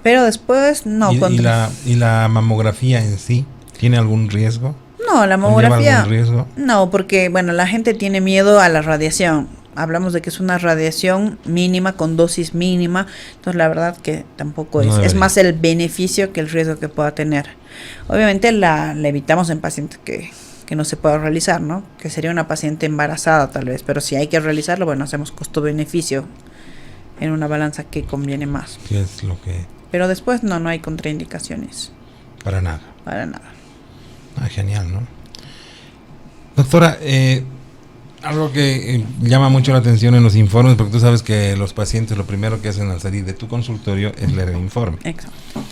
Pero después, no. ¿Y la mamografía en sí tiene algún riesgo? No, la mamografía, algún riesgo? No, porque, bueno, la gente tiene miedo a la radiación. Hablamos de que es una radiación mínima con dosis mínima, entonces la verdad que tampoco es más el beneficio que el riesgo que pueda tener. Obviamente la evitamos en pacientes que no se pueda realizar, ¿no? Que sería una paciente embarazada tal vez, pero si hay que realizarlo, bueno, hacemos costo-beneficio en una balanza que conviene más. ¿Qué es lo que? Pero después no hay contraindicaciones. Para nada. Para nada. Ah, genial, ¿no? Doctora, algo que llama mucho la atención en los informes, porque tú sabes que los pacientes lo primero que hacen al salir de tu consultorio es leer el informe. Exacto.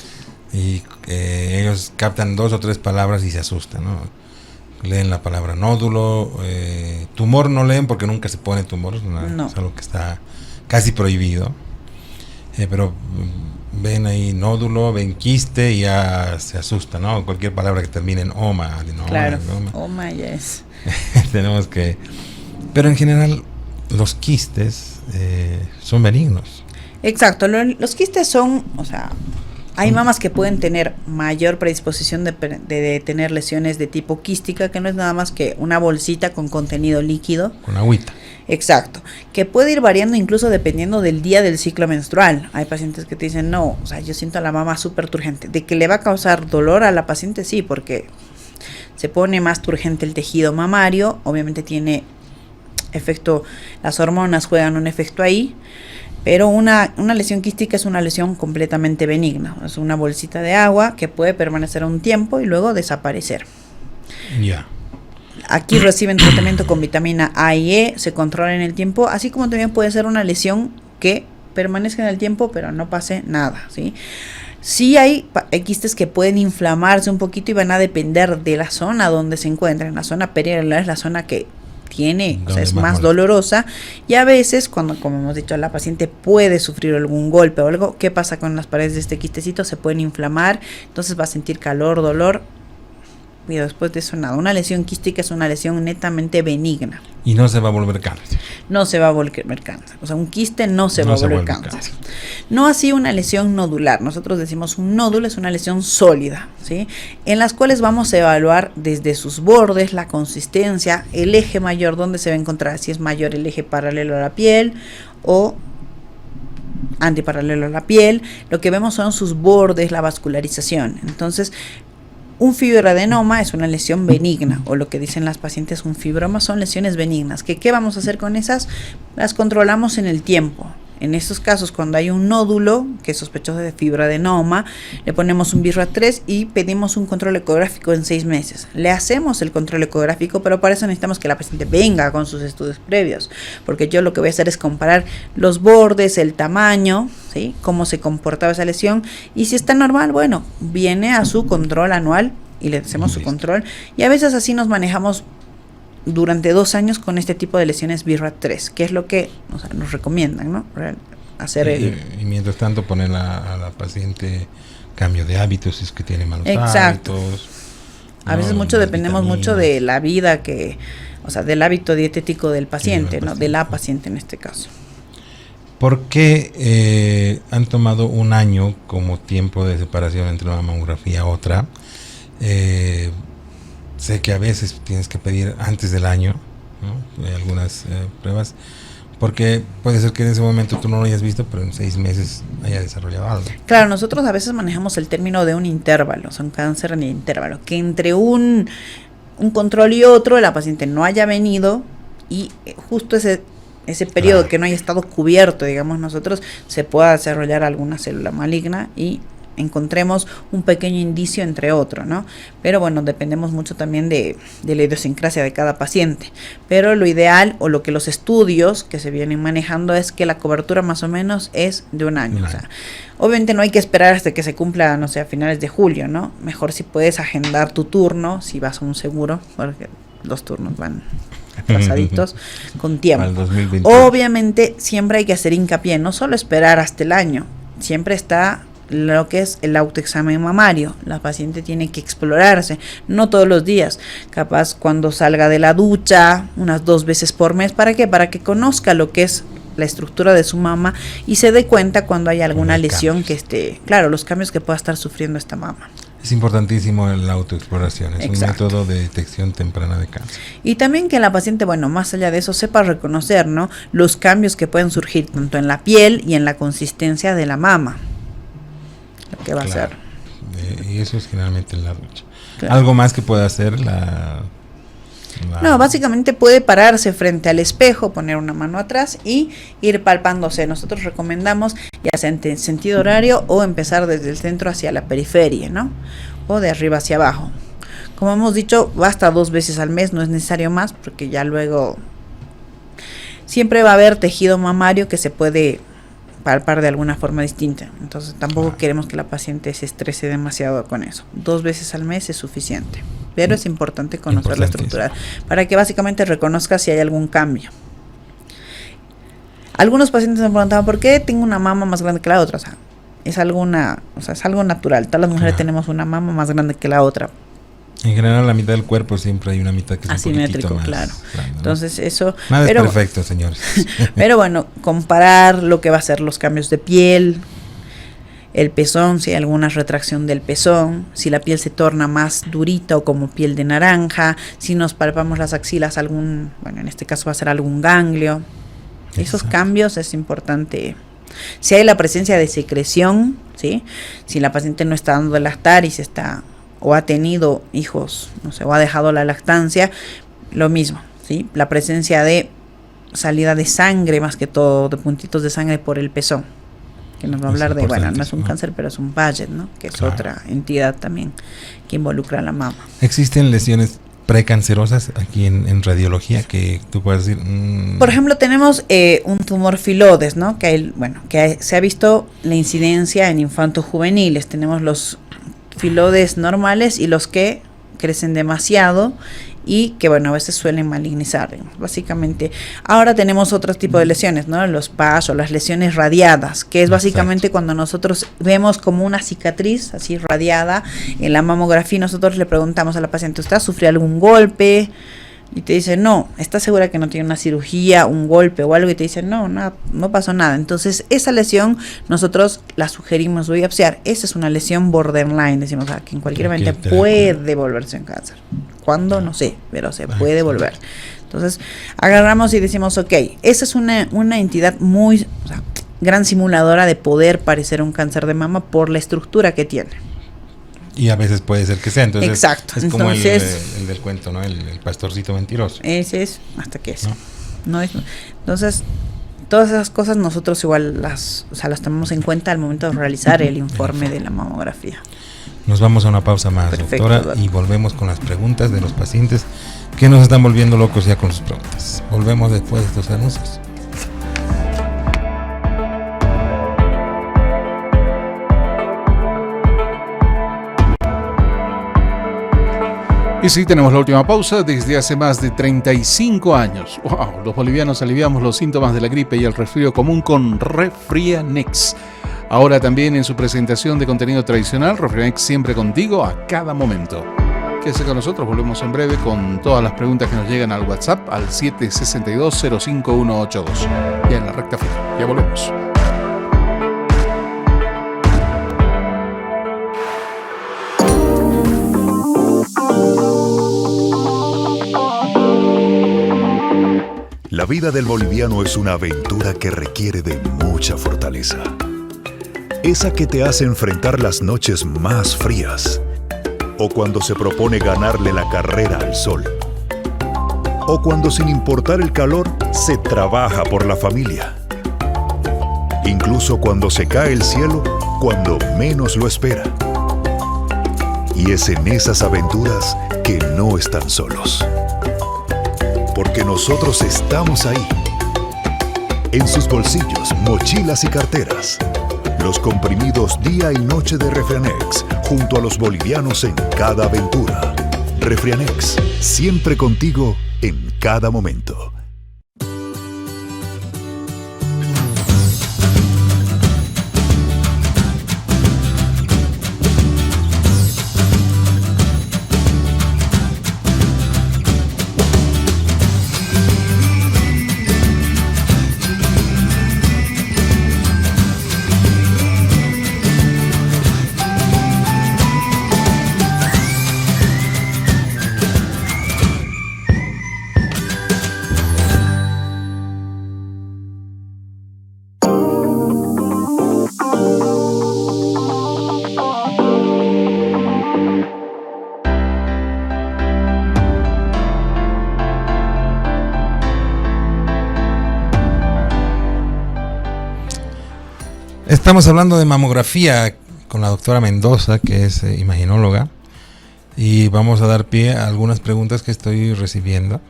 y ellos captan 2 o 3 palabras y se asustan, ¿no? Leen la palabra nódulo, tumor no leen porque nunca se pone tumor, es algo que está casi prohibido, pero ven ahí nódulo, ven quiste y ya se asusta, ¿no? Cualquier palabra que termine en oma, ¿no? Claro, oma ya es. Tenemos que... Pero en general los quistes son benignos. Exacto, los quistes son, o sea, hay mamas que pueden tener mayor predisposición de tener lesiones de tipo quística, que no es nada más que una bolsita con contenido líquido. Con agüita. Exacto, que puede ir variando incluso dependiendo del día del ciclo menstrual. Hay pacientes que te dicen, no, o sea, yo siento a la mama súper turgente. ¿De que le va a causar dolor a la paciente? Sí, porque se pone más turgente el tejido mamario, obviamente tiene efecto, las hormonas juegan un efecto ahí, pero una lesión quística es una lesión completamente benigna, es una bolsita de agua que puede permanecer un tiempo y luego desaparecer. Ya. Aquí reciben tratamiento con vitamina A y E, se controla en el tiempo, así como también puede ser una lesión que permanezca en el tiempo pero no pase nada, ¿sí? Sí hay quistes que pueden inflamarse un poquito y van a depender de la zona donde se encuentran. La zona perianular es la zona que tiene, o sea, es más dolorosa, y a veces cuando, como hemos dicho, la paciente puede sufrir algún golpe o algo, ¿qué pasa con las paredes de este quistecito? Se pueden inflamar, entonces va a sentir calor, dolor, y después de eso nada. Una lesión quística es una lesión netamente benigna. Y no se va a volver cáncer. No se va a volver cáncer. O sea, un quiste no se va a volver cáncer. No así una lesión nodular. Nosotros decimos un nódulo es una lesión sólida, ¿sí? En las cuales vamos a evaluar desde sus bordes, la consistencia, el eje mayor, donde se va a encontrar, si es mayor el eje paralelo a la piel o antiparalelo a la piel. Lo que vemos son sus bordes, la vascularización. Entonces, un fibroadenoma es una lesión benigna, o lo que dicen las pacientes, un fibroma, son lesiones benignas. ¿Qué vamos a hacer con esas? Las controlamos en el tiempo. En estos casos, cuando hay un nódulo que es sospechoso de fibroadenoma, le ponemos un BIRAT3 y pedimos un control ecográfico en 6 meses. Le hacemos el control ecográfico, pero para eso necesitamos que la paciente venga con sus estudios previos, porque yo lo que voy a hacer es comparar los bordes, el tamaño, ¿sí? Cómo se comportaba esa lesión, y si está normal, bueno, viene a su control anual y le hacemos su control, y a veces así nos manejamos durante 2 años con este tipo de lesiones BIRAT3, que es lo que nos recomiendan, ¿no? Hacer y mientras tanto poner a la paciente cambio de hábitos, si es que tiene malos hábitos. A veces dependemos mucho de la vida del hábito dietético del paciente, ¿no? De la paciente en este caso. ¿Por qué han tomado 1 año como tiempo de separación entre una mamografía y otra? Sé que a veces tienes que pedir antes del año, ¿no? Algunas pruebas, porque puede ser que en ese momento tú no lo hayas visto, pero en 6 meses haya desarrollado algo. Claro, nosotros a veces manejamos el término de un intervalo, son cáncer en intervalo, que entre un control y otro la paciente no haya venido y justo ese periodo que no haya estado cubierto, digamos nosotros, se pueda desarrollar alguna célula maligna y encontremos un pequeño indicio entre otro, ¿no? Pero bueno, dependemos mucho también de la idiosincrasia de cada paciente. Pero lo ideal, o lo que los estudios que se vienen manejando, es que la cobertura más o menos es de 1 año. O sea, obviamente no hay que esperar hasta que se cumpla, no sé, a finales de julio, ¿no? Mejor si puedes agendar tu turno, si vas a un seguro, porque los turnos van pasaditos con tiempo. Obviamente siempre hay que hacer hincapié, no solo esperar hasta el año, siempre está lo que es el autoexamen mamario. La paciente tiene que explorarse, no todos los días, capaz cuando salga de la ducha, unas 2 veces por mes. ¿Para qué? Para que conozca lo que es la estructura de su mama y se dé cuenta cuando hay alguna lesión que esté, claro, los cambios que pueda estar sufriendo esta mama. Es importantísimo la autoexploración, es un método de detección temprana de cáncer. Y también que la paciente, bueno, más allá de eso, sepa reconocer, ¿no?, los cambios que pueden surgir tanto en la piel y en la consistencia de la mama. Lo que va a hacer. Y eso es generalmente en la ducha. Algo más que pueda hacer No, básicamente puede pararse frente al espejo, poner una mano atrás y ir palpándose. Nosotros recomendamos ya sea en sentido horario o empezar desde el centro hacia la periferia, ¿no? O de arriba hacia abajo. Como hemos dicho, basta 2 veces al mes, no es necesario más, porque ya luego siempre va a haber tejido mamario que se puede palpar de alguna forma distinta. Entonces tampoco queremos que la paciente se estrese demasiado con eso. 2 veces al mes es suficiente, pero es importante conocer la estructura para que básicamente reconozca si hay algún cambio. Algunos pacientes me preguntaban ¿por qué tengo una mama más grande que la otra? O sea, es algo natural. Todas las mujeres tenemos una mama más grande que la otra. En general, la mitad del cuerpo siempre hay una mitad que es asimétrico, un claro. Grande, ¿no? Entonces eso. Nada es perfecto, señores. Pero bueno, comparar lo que va a ser los cambios de piel, el pezón, si hay alguna retracción del pezón, si la piel se torna más durita o como piel de naranja, si nos palpamos las axilas, en este caso va a ser algún ganglio. Esos cambios es importante. Si hay la presencia de secreción, ¿sí? Si la paciente no está dando de lactar y o ha tenido hijos, o ha dejado la lactancia, lo mismo, ¿sí? La presencia de salida de sangre, más que todo, de puntitos de sangre por el pezón, que nos va a hablar no es un cáncer, pero es un Paget, ¿no? Que es otra entidad también que involucra a la mama. ¿Existen lesiones precancerosas aquí en radiología que tú puedes decir? Por ejemplo, tenemos un tumor filodes, ¿no? Que se ha visto la incidencia en infantos juveniles. Tenemos los filodes normales y los que crecen demasiado y que a veces suelen malignizar, básicamente. Ahora tenemos otro tipo de lesiones, ¿no? Los PASH o las lesiones radiadas, que es básicamente cuando nosotros vemos como una cicatriz así radiada en la mamografía. Nosotros le preguntamos a la paciente, ¿usted sufrió algún golpe? Y te dice, no. ¿Estás segura que no tiene una cirugía, un golpe o algo? Y te dice, no pasó nada. Entonces, esa lesión nosotros la sugerimos biopsiar. Esa es una lesión borderline, decimos, que en cualquier momento puede volverse en cáncer. ¿Cuándo? No sé, pero se puede volver. Entonces, agarramos y decimos, ok, esa es una entidad muy gran simuladora de poder parecer un cáncer de mama por la estructura que tiene. Y a veces puede ser que sea. Entonces, exacto. Es como el del cuento, ¿no? El pastorcito mentiroso. Ese es, hasta que eso. ¿No? Entonces, todas esas cosas nosotros igual las tomamos en cuenta al momento de realizar el informe de la mamografía. Nos vamos a una pausa más, perfecto, doctora, y volvemos con las preguntas de los pacientes que nos están volviendo locos ya con sus preguntas. Volvemos después de estos anuncios. Y sí, tenemos la última pausa desde hace más de 35 años. ¡Wow! Los bolivianos aliviamos los síntomas de la gripe y el resfrío común con Refrianex. Ahora también en su presentación de contenido tradicional, Refrianex siempre contigo a cada momento. Quédese con nosotros, volvemos en breve con todas las preguntas que nos llegan al WhatsApp al 762-05182. Ya en la recta final, ya volvemos. La vida del boliviano es una aventura que requiere de mucha fortaleza. Esa que te hace enfrentar las noches más frías, o cuando se propone ganarle la carrera al sol, o cuando sin importar el calor se trabaja por la familia. Incluso cuando se cae el cielo, cuando menos lo espera. Y es en esas aventuras que no están solos. Porque nosotros estamos ahí, en sus bolsillos, mochilas y carteras. Los comprimidos día y noche de Refrianex, junto a los bolivianos en cada aventura. Refrianex, siempre contigo en cada momento. Estamos hablando de mamografía con la doctora Mendoza, que es imaginóloga, y vamos a dar pie a algunas preguntas que estoy recibiendo.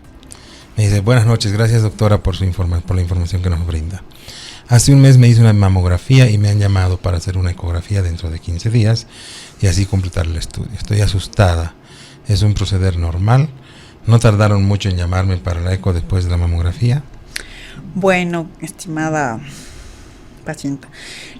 Me dice, buenas noches, gracias doctora por la información que nos brinda. Hace un mes me hice una mamografía y me han llamado para hacer una ecografía dentro de 15 días y así completar el estudio. Estoy asustada. ¿Es un proceder normal? ¿No tardaron mucho en llamarme para la eco después de la mamografía? Bueno, estimada paciente,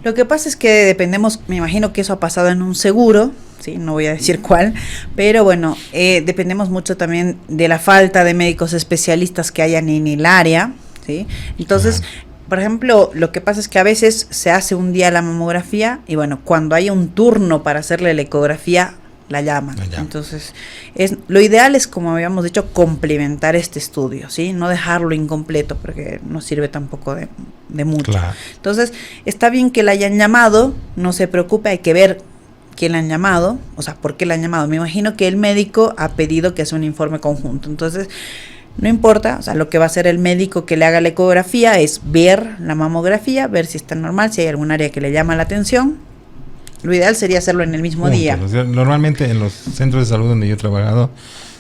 lo que pasa es que dependemos, me imagino que eso ha pasado en un seguro, ¿sí? No voy a decir cuál, pero bueno, dependemos mucho también de la falta de médicos especialistas que hayan en el área, ¿sí? Entonces, por ejemplo, lo que pasa es que a veces se hace un día la mamografía y bueno, cuando hay un turno para hacerle la ecografía, la llaman. Entonces, lo ideal es, como habíamos dicho, complementar este estudio, ¿sí? No dejarlo incompleto porque no sirve tampoco de mucho. Claro. Entonces, está bien que la hayan llamado, no se preocupe, hay que ver quién la han llamado, o sea, por qué la han llamado. Me imagino que el médico ha pedido que sea un informe conjunto. Entonces, no importa, o sea, lo que va a hacer el médico que le haga la ecografía es ver la mamografía, ver si está normal, si hay algún área que le llama la atención. Lo ideal sería hacerlo en el mismo día. Normalmente en los centros de salud donde yo he trabajado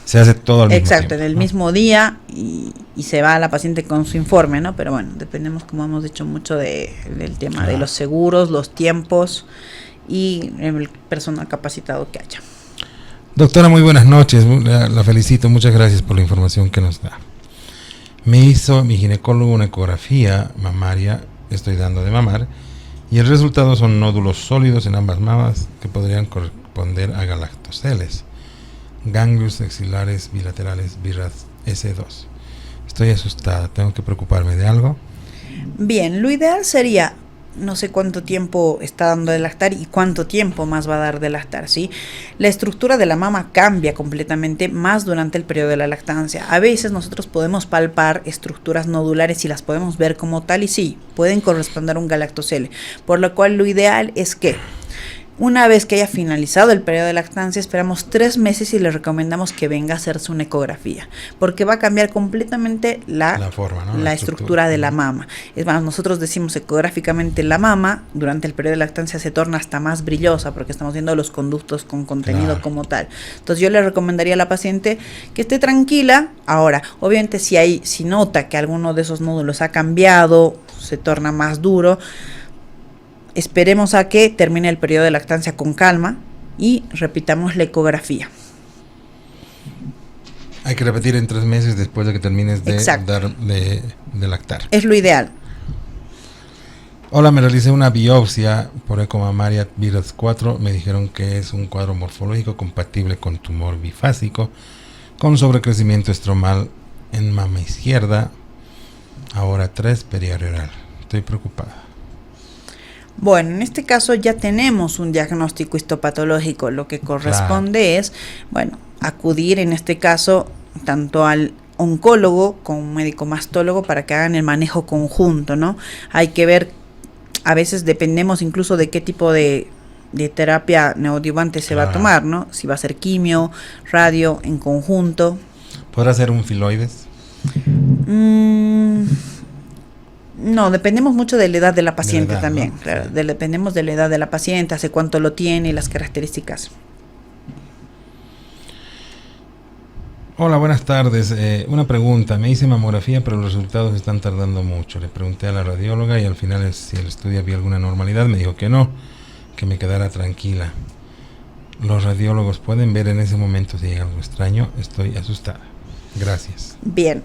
se hace todo al mismo tiempo. Exacto, en el mismo día y se va a la paciente con su informe, ¿no? Pero bueno, dependemos, como hemos dicho, mucho del tema de los seguros, los tiempos y el personal capacitado que haya. Doctora, muy buenas noches, la felicito, muchas gracias por la información que nos da. Me hizo mi ginecólogo una ecografía mamaria, estoy dando de mamar, y el resultado son nódulos sólidos en ambas mamas que podrían corresponder a galactoceles, ganglios axilares bilaterales BRAF S2. Estoy asustada, ¿tengo que preocuparme de algo? Bien, lo ideal sería, no sé cuánto tiempo está dando de lactar y cuánto tiempo más va a dar de lactar, ¿sí? La estructura de la mama cambia completamente más durante el periodo de la lactancia. A veces nosotros podemos palpar estructuras nodulares y las podemos ver como tal y sí, pueden corresponder a un galactocele, por lo cual lo ideal es que una vez que haya finalizado el periodo de lactancia, esperamos 3 meses y le recomendamos que venga a hacerse una ecografía, porque va a cambiar completamente la forma, ¿no? La estructura de la mama. Es más, nosotros decimos ecográficamente la mama durante el periodo de lactancia se torna hasta más brillosa, porque estamos viendo los conductos con contenido como tal. Entonces yo le recomendaría a la paciente que esté tranquila. Ahora, obviamente si nota que alguno de esos nódulos ha cambiado, se torna más duro, esperemos a que termine el periodo de lactancia con calma y repitamos la ecografía. Hay que repetir en 3 meses después de que termines de lactar. Es lo ideal. Hola, me realicé una biopsia por ecomamaria BRAF 4. Me dijeron que es un cuadro morfológico compatible con tumor bifásico, con sobrecrecimiento estromal en mama izquierda, ahora 3 periareoral. Estoy preocupada. Bueno, en este caso ya tenemos un diagnóstico histopatológico. Lo que corresponde es, bueno, acudir en este caso tanto al oncólogo como un médico mastólogo para que hagan el manejo conjunto, ¿no? Hay que ver, a veces dependemos incluso de qué tipo de terapia neoadyuvante se va a tomar, ¿no? Si va a ser quimio, radio, en conjunto. ¿Podrá ser un filoides? No, dependemos mucho de la edad de la paciente también, ¿no? Claro, dependemos de la edad de la paciente, hace cuánto lo tiene y las características. Hola, buenas tardes. Una pregunta, me hice mamografía pero los resultados están tardando mucho. Le pregunté a la radióloga y al final si el estudio había alguna normalidad, me dijo que no, que me quedara tranquila. Los radiólogos pueden ver en ese momento si hay algo extraño, estoy asustada. Gracias. Bien,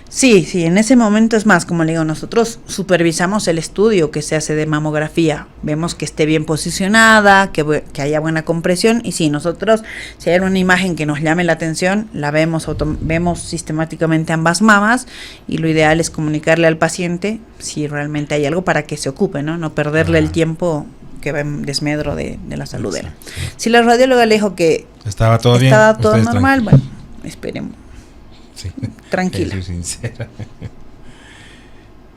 sí, en ese momento es más, como le digo, nosotros supervisamos el estudio que se hace de mamografía, vemos que esté bien posicionada, que haya buena compresión y sí, nosotros, si hay una imagen que nos llame la atención, la vemos sistemáticamente ambas mamas y lo ideal es comunicarle al paciente si realmente hay algo para que se ocupe, no perderle el tiempo que va en desmedro de la salud de él. Si la radióloga le dijo que estaba todo bien, estaba todo normal, bueno, esperemos. Sí, tranquila. Soy sincera.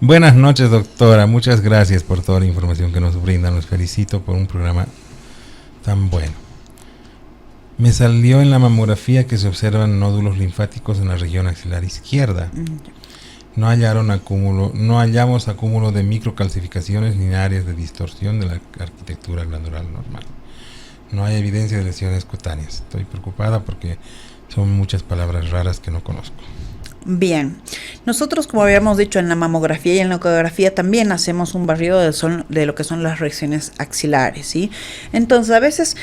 Buenas noches, doctora. Muchas gracias por toda la información que nos brindan. Los felicito por un programa tan bueno. Me salió en la mamografía que se observan nódulos linfáticos en la región axilar izquierda. No hallamos acúmulo de microcalcificaciones ni áreas de distorsión de la arquitectura glandular normal. No hay evidencia de lesiones cutáneas. Estoy preocupada porque son muchas palabras raras que no conozco. Bien, nosotros, como habíamos dicho, en la mamografía y en la ecografía también hacemos un barrido de lo que son las regiones axilares, ¿sí? Entonces, a veces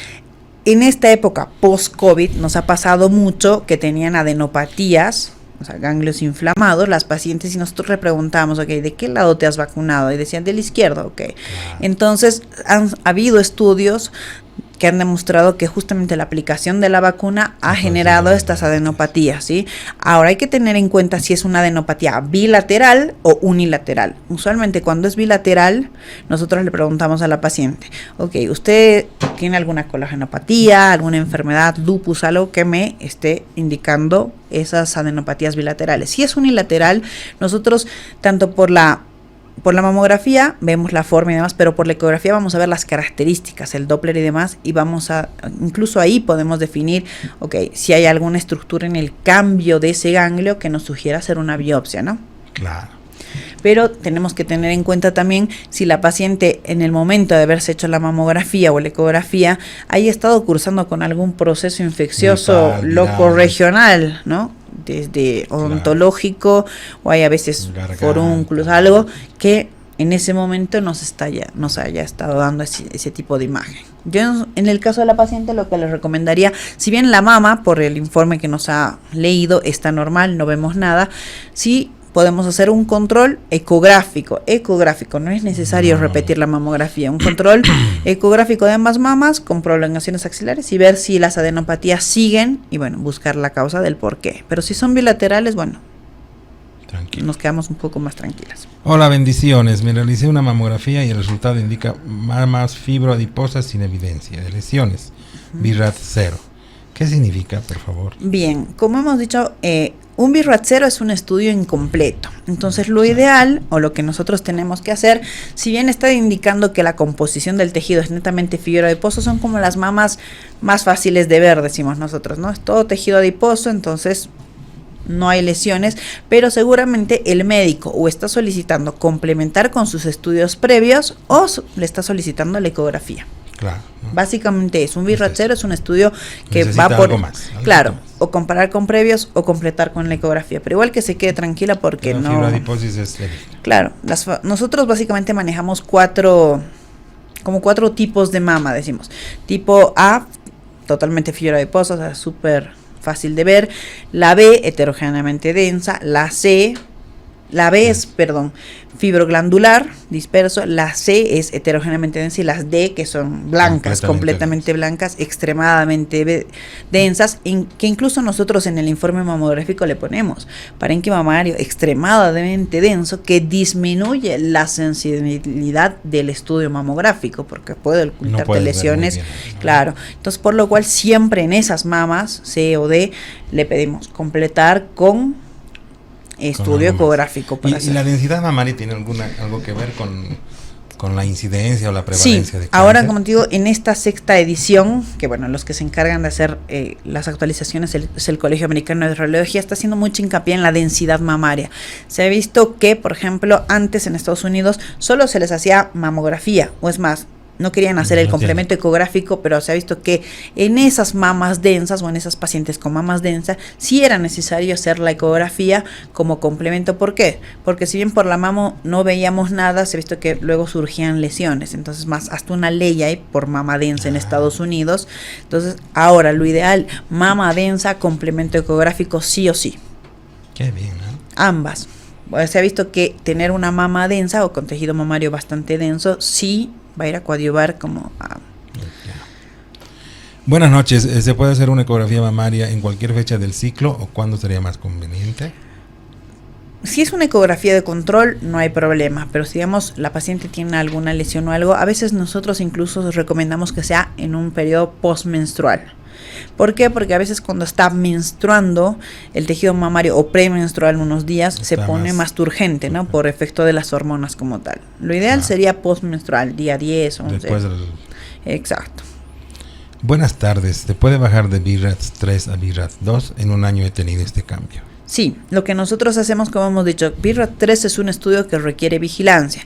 en esta época post-COVID nos ha pasado mucho que tenían adenopatías, o sea, ganglios inflamados, las pacientes, y nosotros le preguntamos, ok, ¿de qué lado te has vacunado? Y decían, del izquierdo, ok. Entonces, han habido estudios que han demostrado que justamente la aplicación de la vacuna ha generado estas adenopatías, ¿sí? Ahora hay que tener en cuenta si es una adenopatía bilateral o unilateral. Usualmente cuando es bilateral, nosotros le preguntamos a la paciente, ok, ¿usted tiene alguna colagenopatía, alguna enfermedad, lupus, algo que me esté indicando esas adenopatías bilaterales? Si es unilateral, nosotros tanto por la mamografía vemos la forma y demás, pero por la ecografía vamos a ver las características, el Doppler y demás, y incluso ahí podemos definir, ok, si hay alguna estructura en el cambio de ese ganglio que nos sugiera hacer una biopsia, ¿no? Claro. Pero tenemos que tener en cuenta también si la paciente en el momento de haberse hecho la mamografía o la ecografía haya estado cursando con algún proceso infeccioso locorregional, ¿no? Desde odontológico, o hay a veces forúnculos, algo que en ese momento nos haya estado dando ese tipo de imagen. Yo, en el caso de la paciente, lo que les recomendaría, si bien la mama, por el informe que nos ha leído, está normal, no vemos nada, sí podemos hacer un control ecográfico, no es necesario repetir la mamografía, un control ecográfico de ambas mamas con prolongaciones axilares y ver si las adenopatías siguen y bueno, buscar la causa del por qué. Pero si son bilaterales, bueno, nos quedamos un poco más tranquilas. Hola, bendiciones. Me realicé una mamografía y el resultado indica mamas fibroadiposas sin evidencia de lesiones. BI-RADS 0. ¿Qué significa, por favor? Bien, como hemos dicho, un BI-RADS 0 es un estudio incompleto. Entonces, lo ideal, o lo que nosotros tenemos que hacer, si bien está indicando que la composición del tejido es netamente fibroadiposo, son como las mamas más fáciles de ver, decimos nosotros, ¿no? Es todo tejido adiposo, entonces no hay lesiones, pero seguramente el médico o está solicitando complementar con sus estudios previos o le está solicitando la ecografía. Claro, ¿no? Básicamente es un BI-RADS 0, es un estudio que necesita va por algo más, claro, o comparar con previos o completar con la ecografía, pero igual que se quede tranquila porque la no fibroadiposis es claro, nosotros básicamente manejamos cuatro tipos de mama, decimos. Tipo A, totalmente fibroadiposa, o sea, súper fácil de ver. La B, heterogéneamente densa. La B es, fibroglandular, disperso. La C es heterogéneamente densa y las D, que son blancas, completamente blancas, extremadamente densas, que incluso nosotros en el informe mamográfico le ponemos parénquima mamario extremadamente denso, que disminuye la sensibilidad del estudio mamográfico, porque puede ocultarte lesiones, bien, ¿no? Claro. Entonces, por lo cual siempre en esas mamas C o D le pedimos completar con estudio ecográfico. ¿Y la densidad mamaria tiene algo que ver con la incidencia o la prevalencia de cáncer? Ahora, como te digo, en esta sexta edición, que bueno, los que se encargan de hacer las actualizaciones es el Colegio Americano de Radiología, está haciendo mucho hincapié en la densidad mamaria. Se ha visto que, por ejemplo, antes en Estados Unidos solo se les hacía mamografía, o es más, no querían hacer el complemento ecográfico, pero se ha visto que en esas mamas densas o en esas pacientes con mamas densas sí era necesario hacer la ecografía como complemento. ¿Por qué? Porque si bien por la mamo no veíamos nada, se ha visto que luego surgían lesiones. Entonces, más hasta una ley hay por mama densa en Estados Unidos. Entonces, ahora lo ideal, mama densa, complemento ecográfico sí o sí. Qué bien, ¿no? Ambas. Se ha visto que tener una mama densa o con tejido mamario bastante denso sí va a ir a coadyuvar como a... Buenas noches. ¿Se puede hacer una ecografía mamaria en cualquier fecha del ciclo o cuándo sería más conveniente? Si es una ecografía de control, no hay problema, pero si digamos la paciente tiene alguna lesión o algo, a veces nosotros incluso recomendamos que sea en un periodo postmenstrual. ¿Por qué? Porque a veces cuando está menstruando el tejido mamario o premenstrual unos días se pone más turgente, ¿no? Por efecto de las hormonas como tal. Lo ideal sería postmenstrual, día 10, 11. Exacto. Buenas tardes. ¿Se puede bajar de BI-RADS 3 a BI-RADS 2? En un año he tenido este cambio. Sí, lo que nosotros hacemos, como hemos dicho, BI-RADS 3 es un estudio que requiere vigilancia.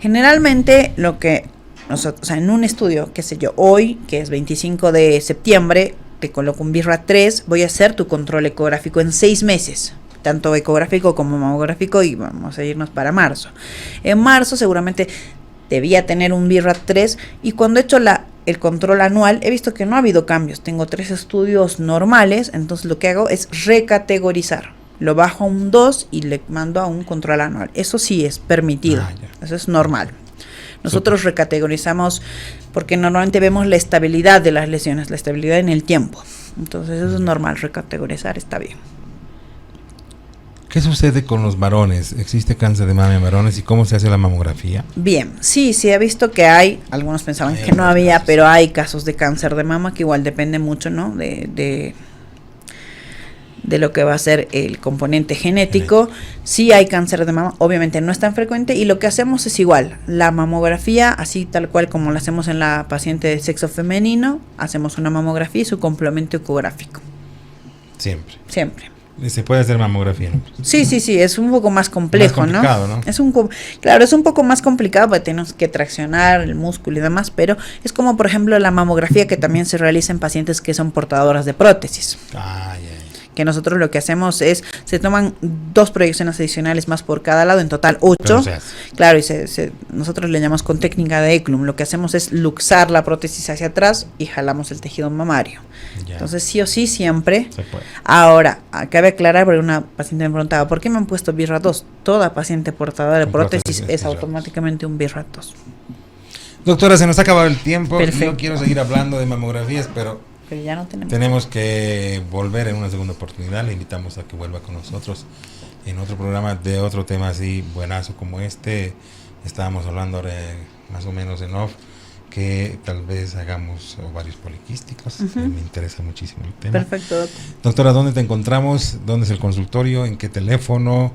Generalmente lo que nosotros, o sea, en un estudio, qué sé yo, hoy, que es 25 de septiembre, te coloco un BI-RADS 3, voy a hacer tu control ecográfico en 6 meses. tanto ecográfico como mamográfico, y vamos a irnos para marzo. En marzo seguramente debía tener un BI-RAT 3, y cuando he hecho el control anual he visto que no ha habido cambios. Tengo 3 estudios normales, entonces lo que hago es recategorizar. Lo bajo a un 2 y le mando a un control anual. Eso sí es permitido, eso es normal. Nosotros recategorizamos porque normalmente vemos la estabilidad de las lesiones, la estabilidad en el tiempo. Entonces eso es normal, recategorizar está bien. ¿Qué sucede con los varones? ¿Existe cáncer de mama en varones y cómo se hace la mamografía? Bien, sí he visto que hay, algunos pensaban que no había, pero hay casos de cáncer de mama que igual depende mucho, ¿no? de lo que va a ser el componente genético. Sí hay cáncer de mama, obviamente no es tan frecuente, y lo que hacemos es igual, la mamografía, así tal cual como la hacemos en la paciente de sexo femenino, hacemos una mamografía y su complemento ecográfico. Siempre. ¿Se puede hacer mamografía? Sí, es un poco más complejo, más complicado, ¿no? Claro, es un poco más complicado porque tenemos que traccionar el músculo y demás, pero es como por ejemplo la mamografía que también se realiza en pacientes que son portadoras de prótesis. Que nosotros lo que hacemos es, se toman 2 proyecciones adicionales más por cada lado, en total 8. Claro, y nosotros le llamamos con técnica de Eklund. Lo que hacemos es luxar la prótesis hacia atrás y jalamos el tejido mamario. Entonces sí o sí siempre. Se puede. Ahora, cabe aclarar, porque una paciente me preguntaba, ¿por qué me han puesto BI-RAT 2? Toda paciente portadora de prótesis es automáticamente un BI-RAT 2. Doctora, se nos ha acabado el tiempo. Perfecto. Yo quiero seguir hablando de mamografías, pero ya no tenemos que volver en una segunda oportunidad. Le invitamos a que vuelva con nosotros en otro programa de otro tema así buenazo como este. Estábamos hablando ahora más o menos en off que tal vez hagamos ovarios poliquísticos. Me interesa muchísimo el tema. Perfecto, doctor. Doctora, ¿dónde te encontramos? ¿Dónde es el consultorio? ¿En qué teléfono?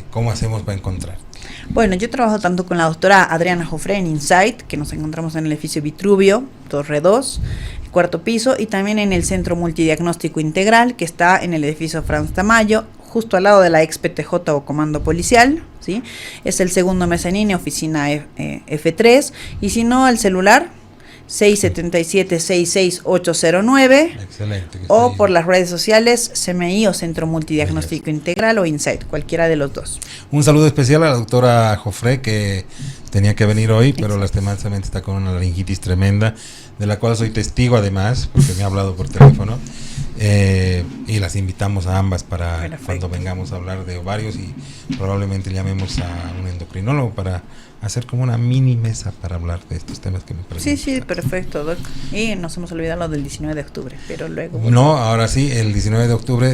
¿Cómo hacemos para encontrar? Bueno, yo trabajo tanto con la doctora Adriana Jofré en Insight, que nos encontramos en el edificio Vitruvio, Torre 2, cuarto piso, y también en el Centro Multidiagnóstico Integral, que está en el edificio Franz Tamayo, justo al lado de la ex PTJ o Comando Policial, ¿sí? Es el segundo mezzanine, oficina F3, y si no, al celular 677-66809. Excelente. O por las redes sociales, CMI o Centro Multidiagnóstico Integral o Insight, cualquiera de los dos. Un saludo especial a la doctora Jofré, que tenía que venir hoy, pero lastimosamente está con una laringitis tremenda, de la cual soy testigo además, porque me ha hablado por teléfono, y las invitamos a ambas para cuando vengamos a hablar de ovarios, y probablemente llamemos a un endocrinólogo para hacer como una mini mesa para hablar de estos temas que me parecen. Sí, perfecto, doc. Y nos hemos olvidado lo del 19 de octubre, pero luego... No, ahora sí, el 19 de octubre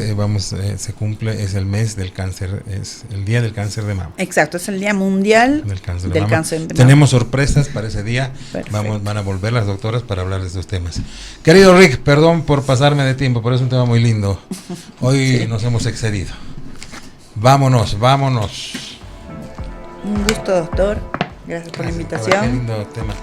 se cumple, es el mes del cáncer, es el día del cáncer de mama. Exacto, es el día mundial del cáncer de mama. Tenemos sorpresas para ese día. Van a volver las doctoras para hablar de estos temas. Querido Rick, perdón por pasarme de tiempo, pero es un tema muy lindo. Hoy nos hemos excedido. Vámonos. Un gusto, doctor. Gracias por la invitación. Qué lindo tema.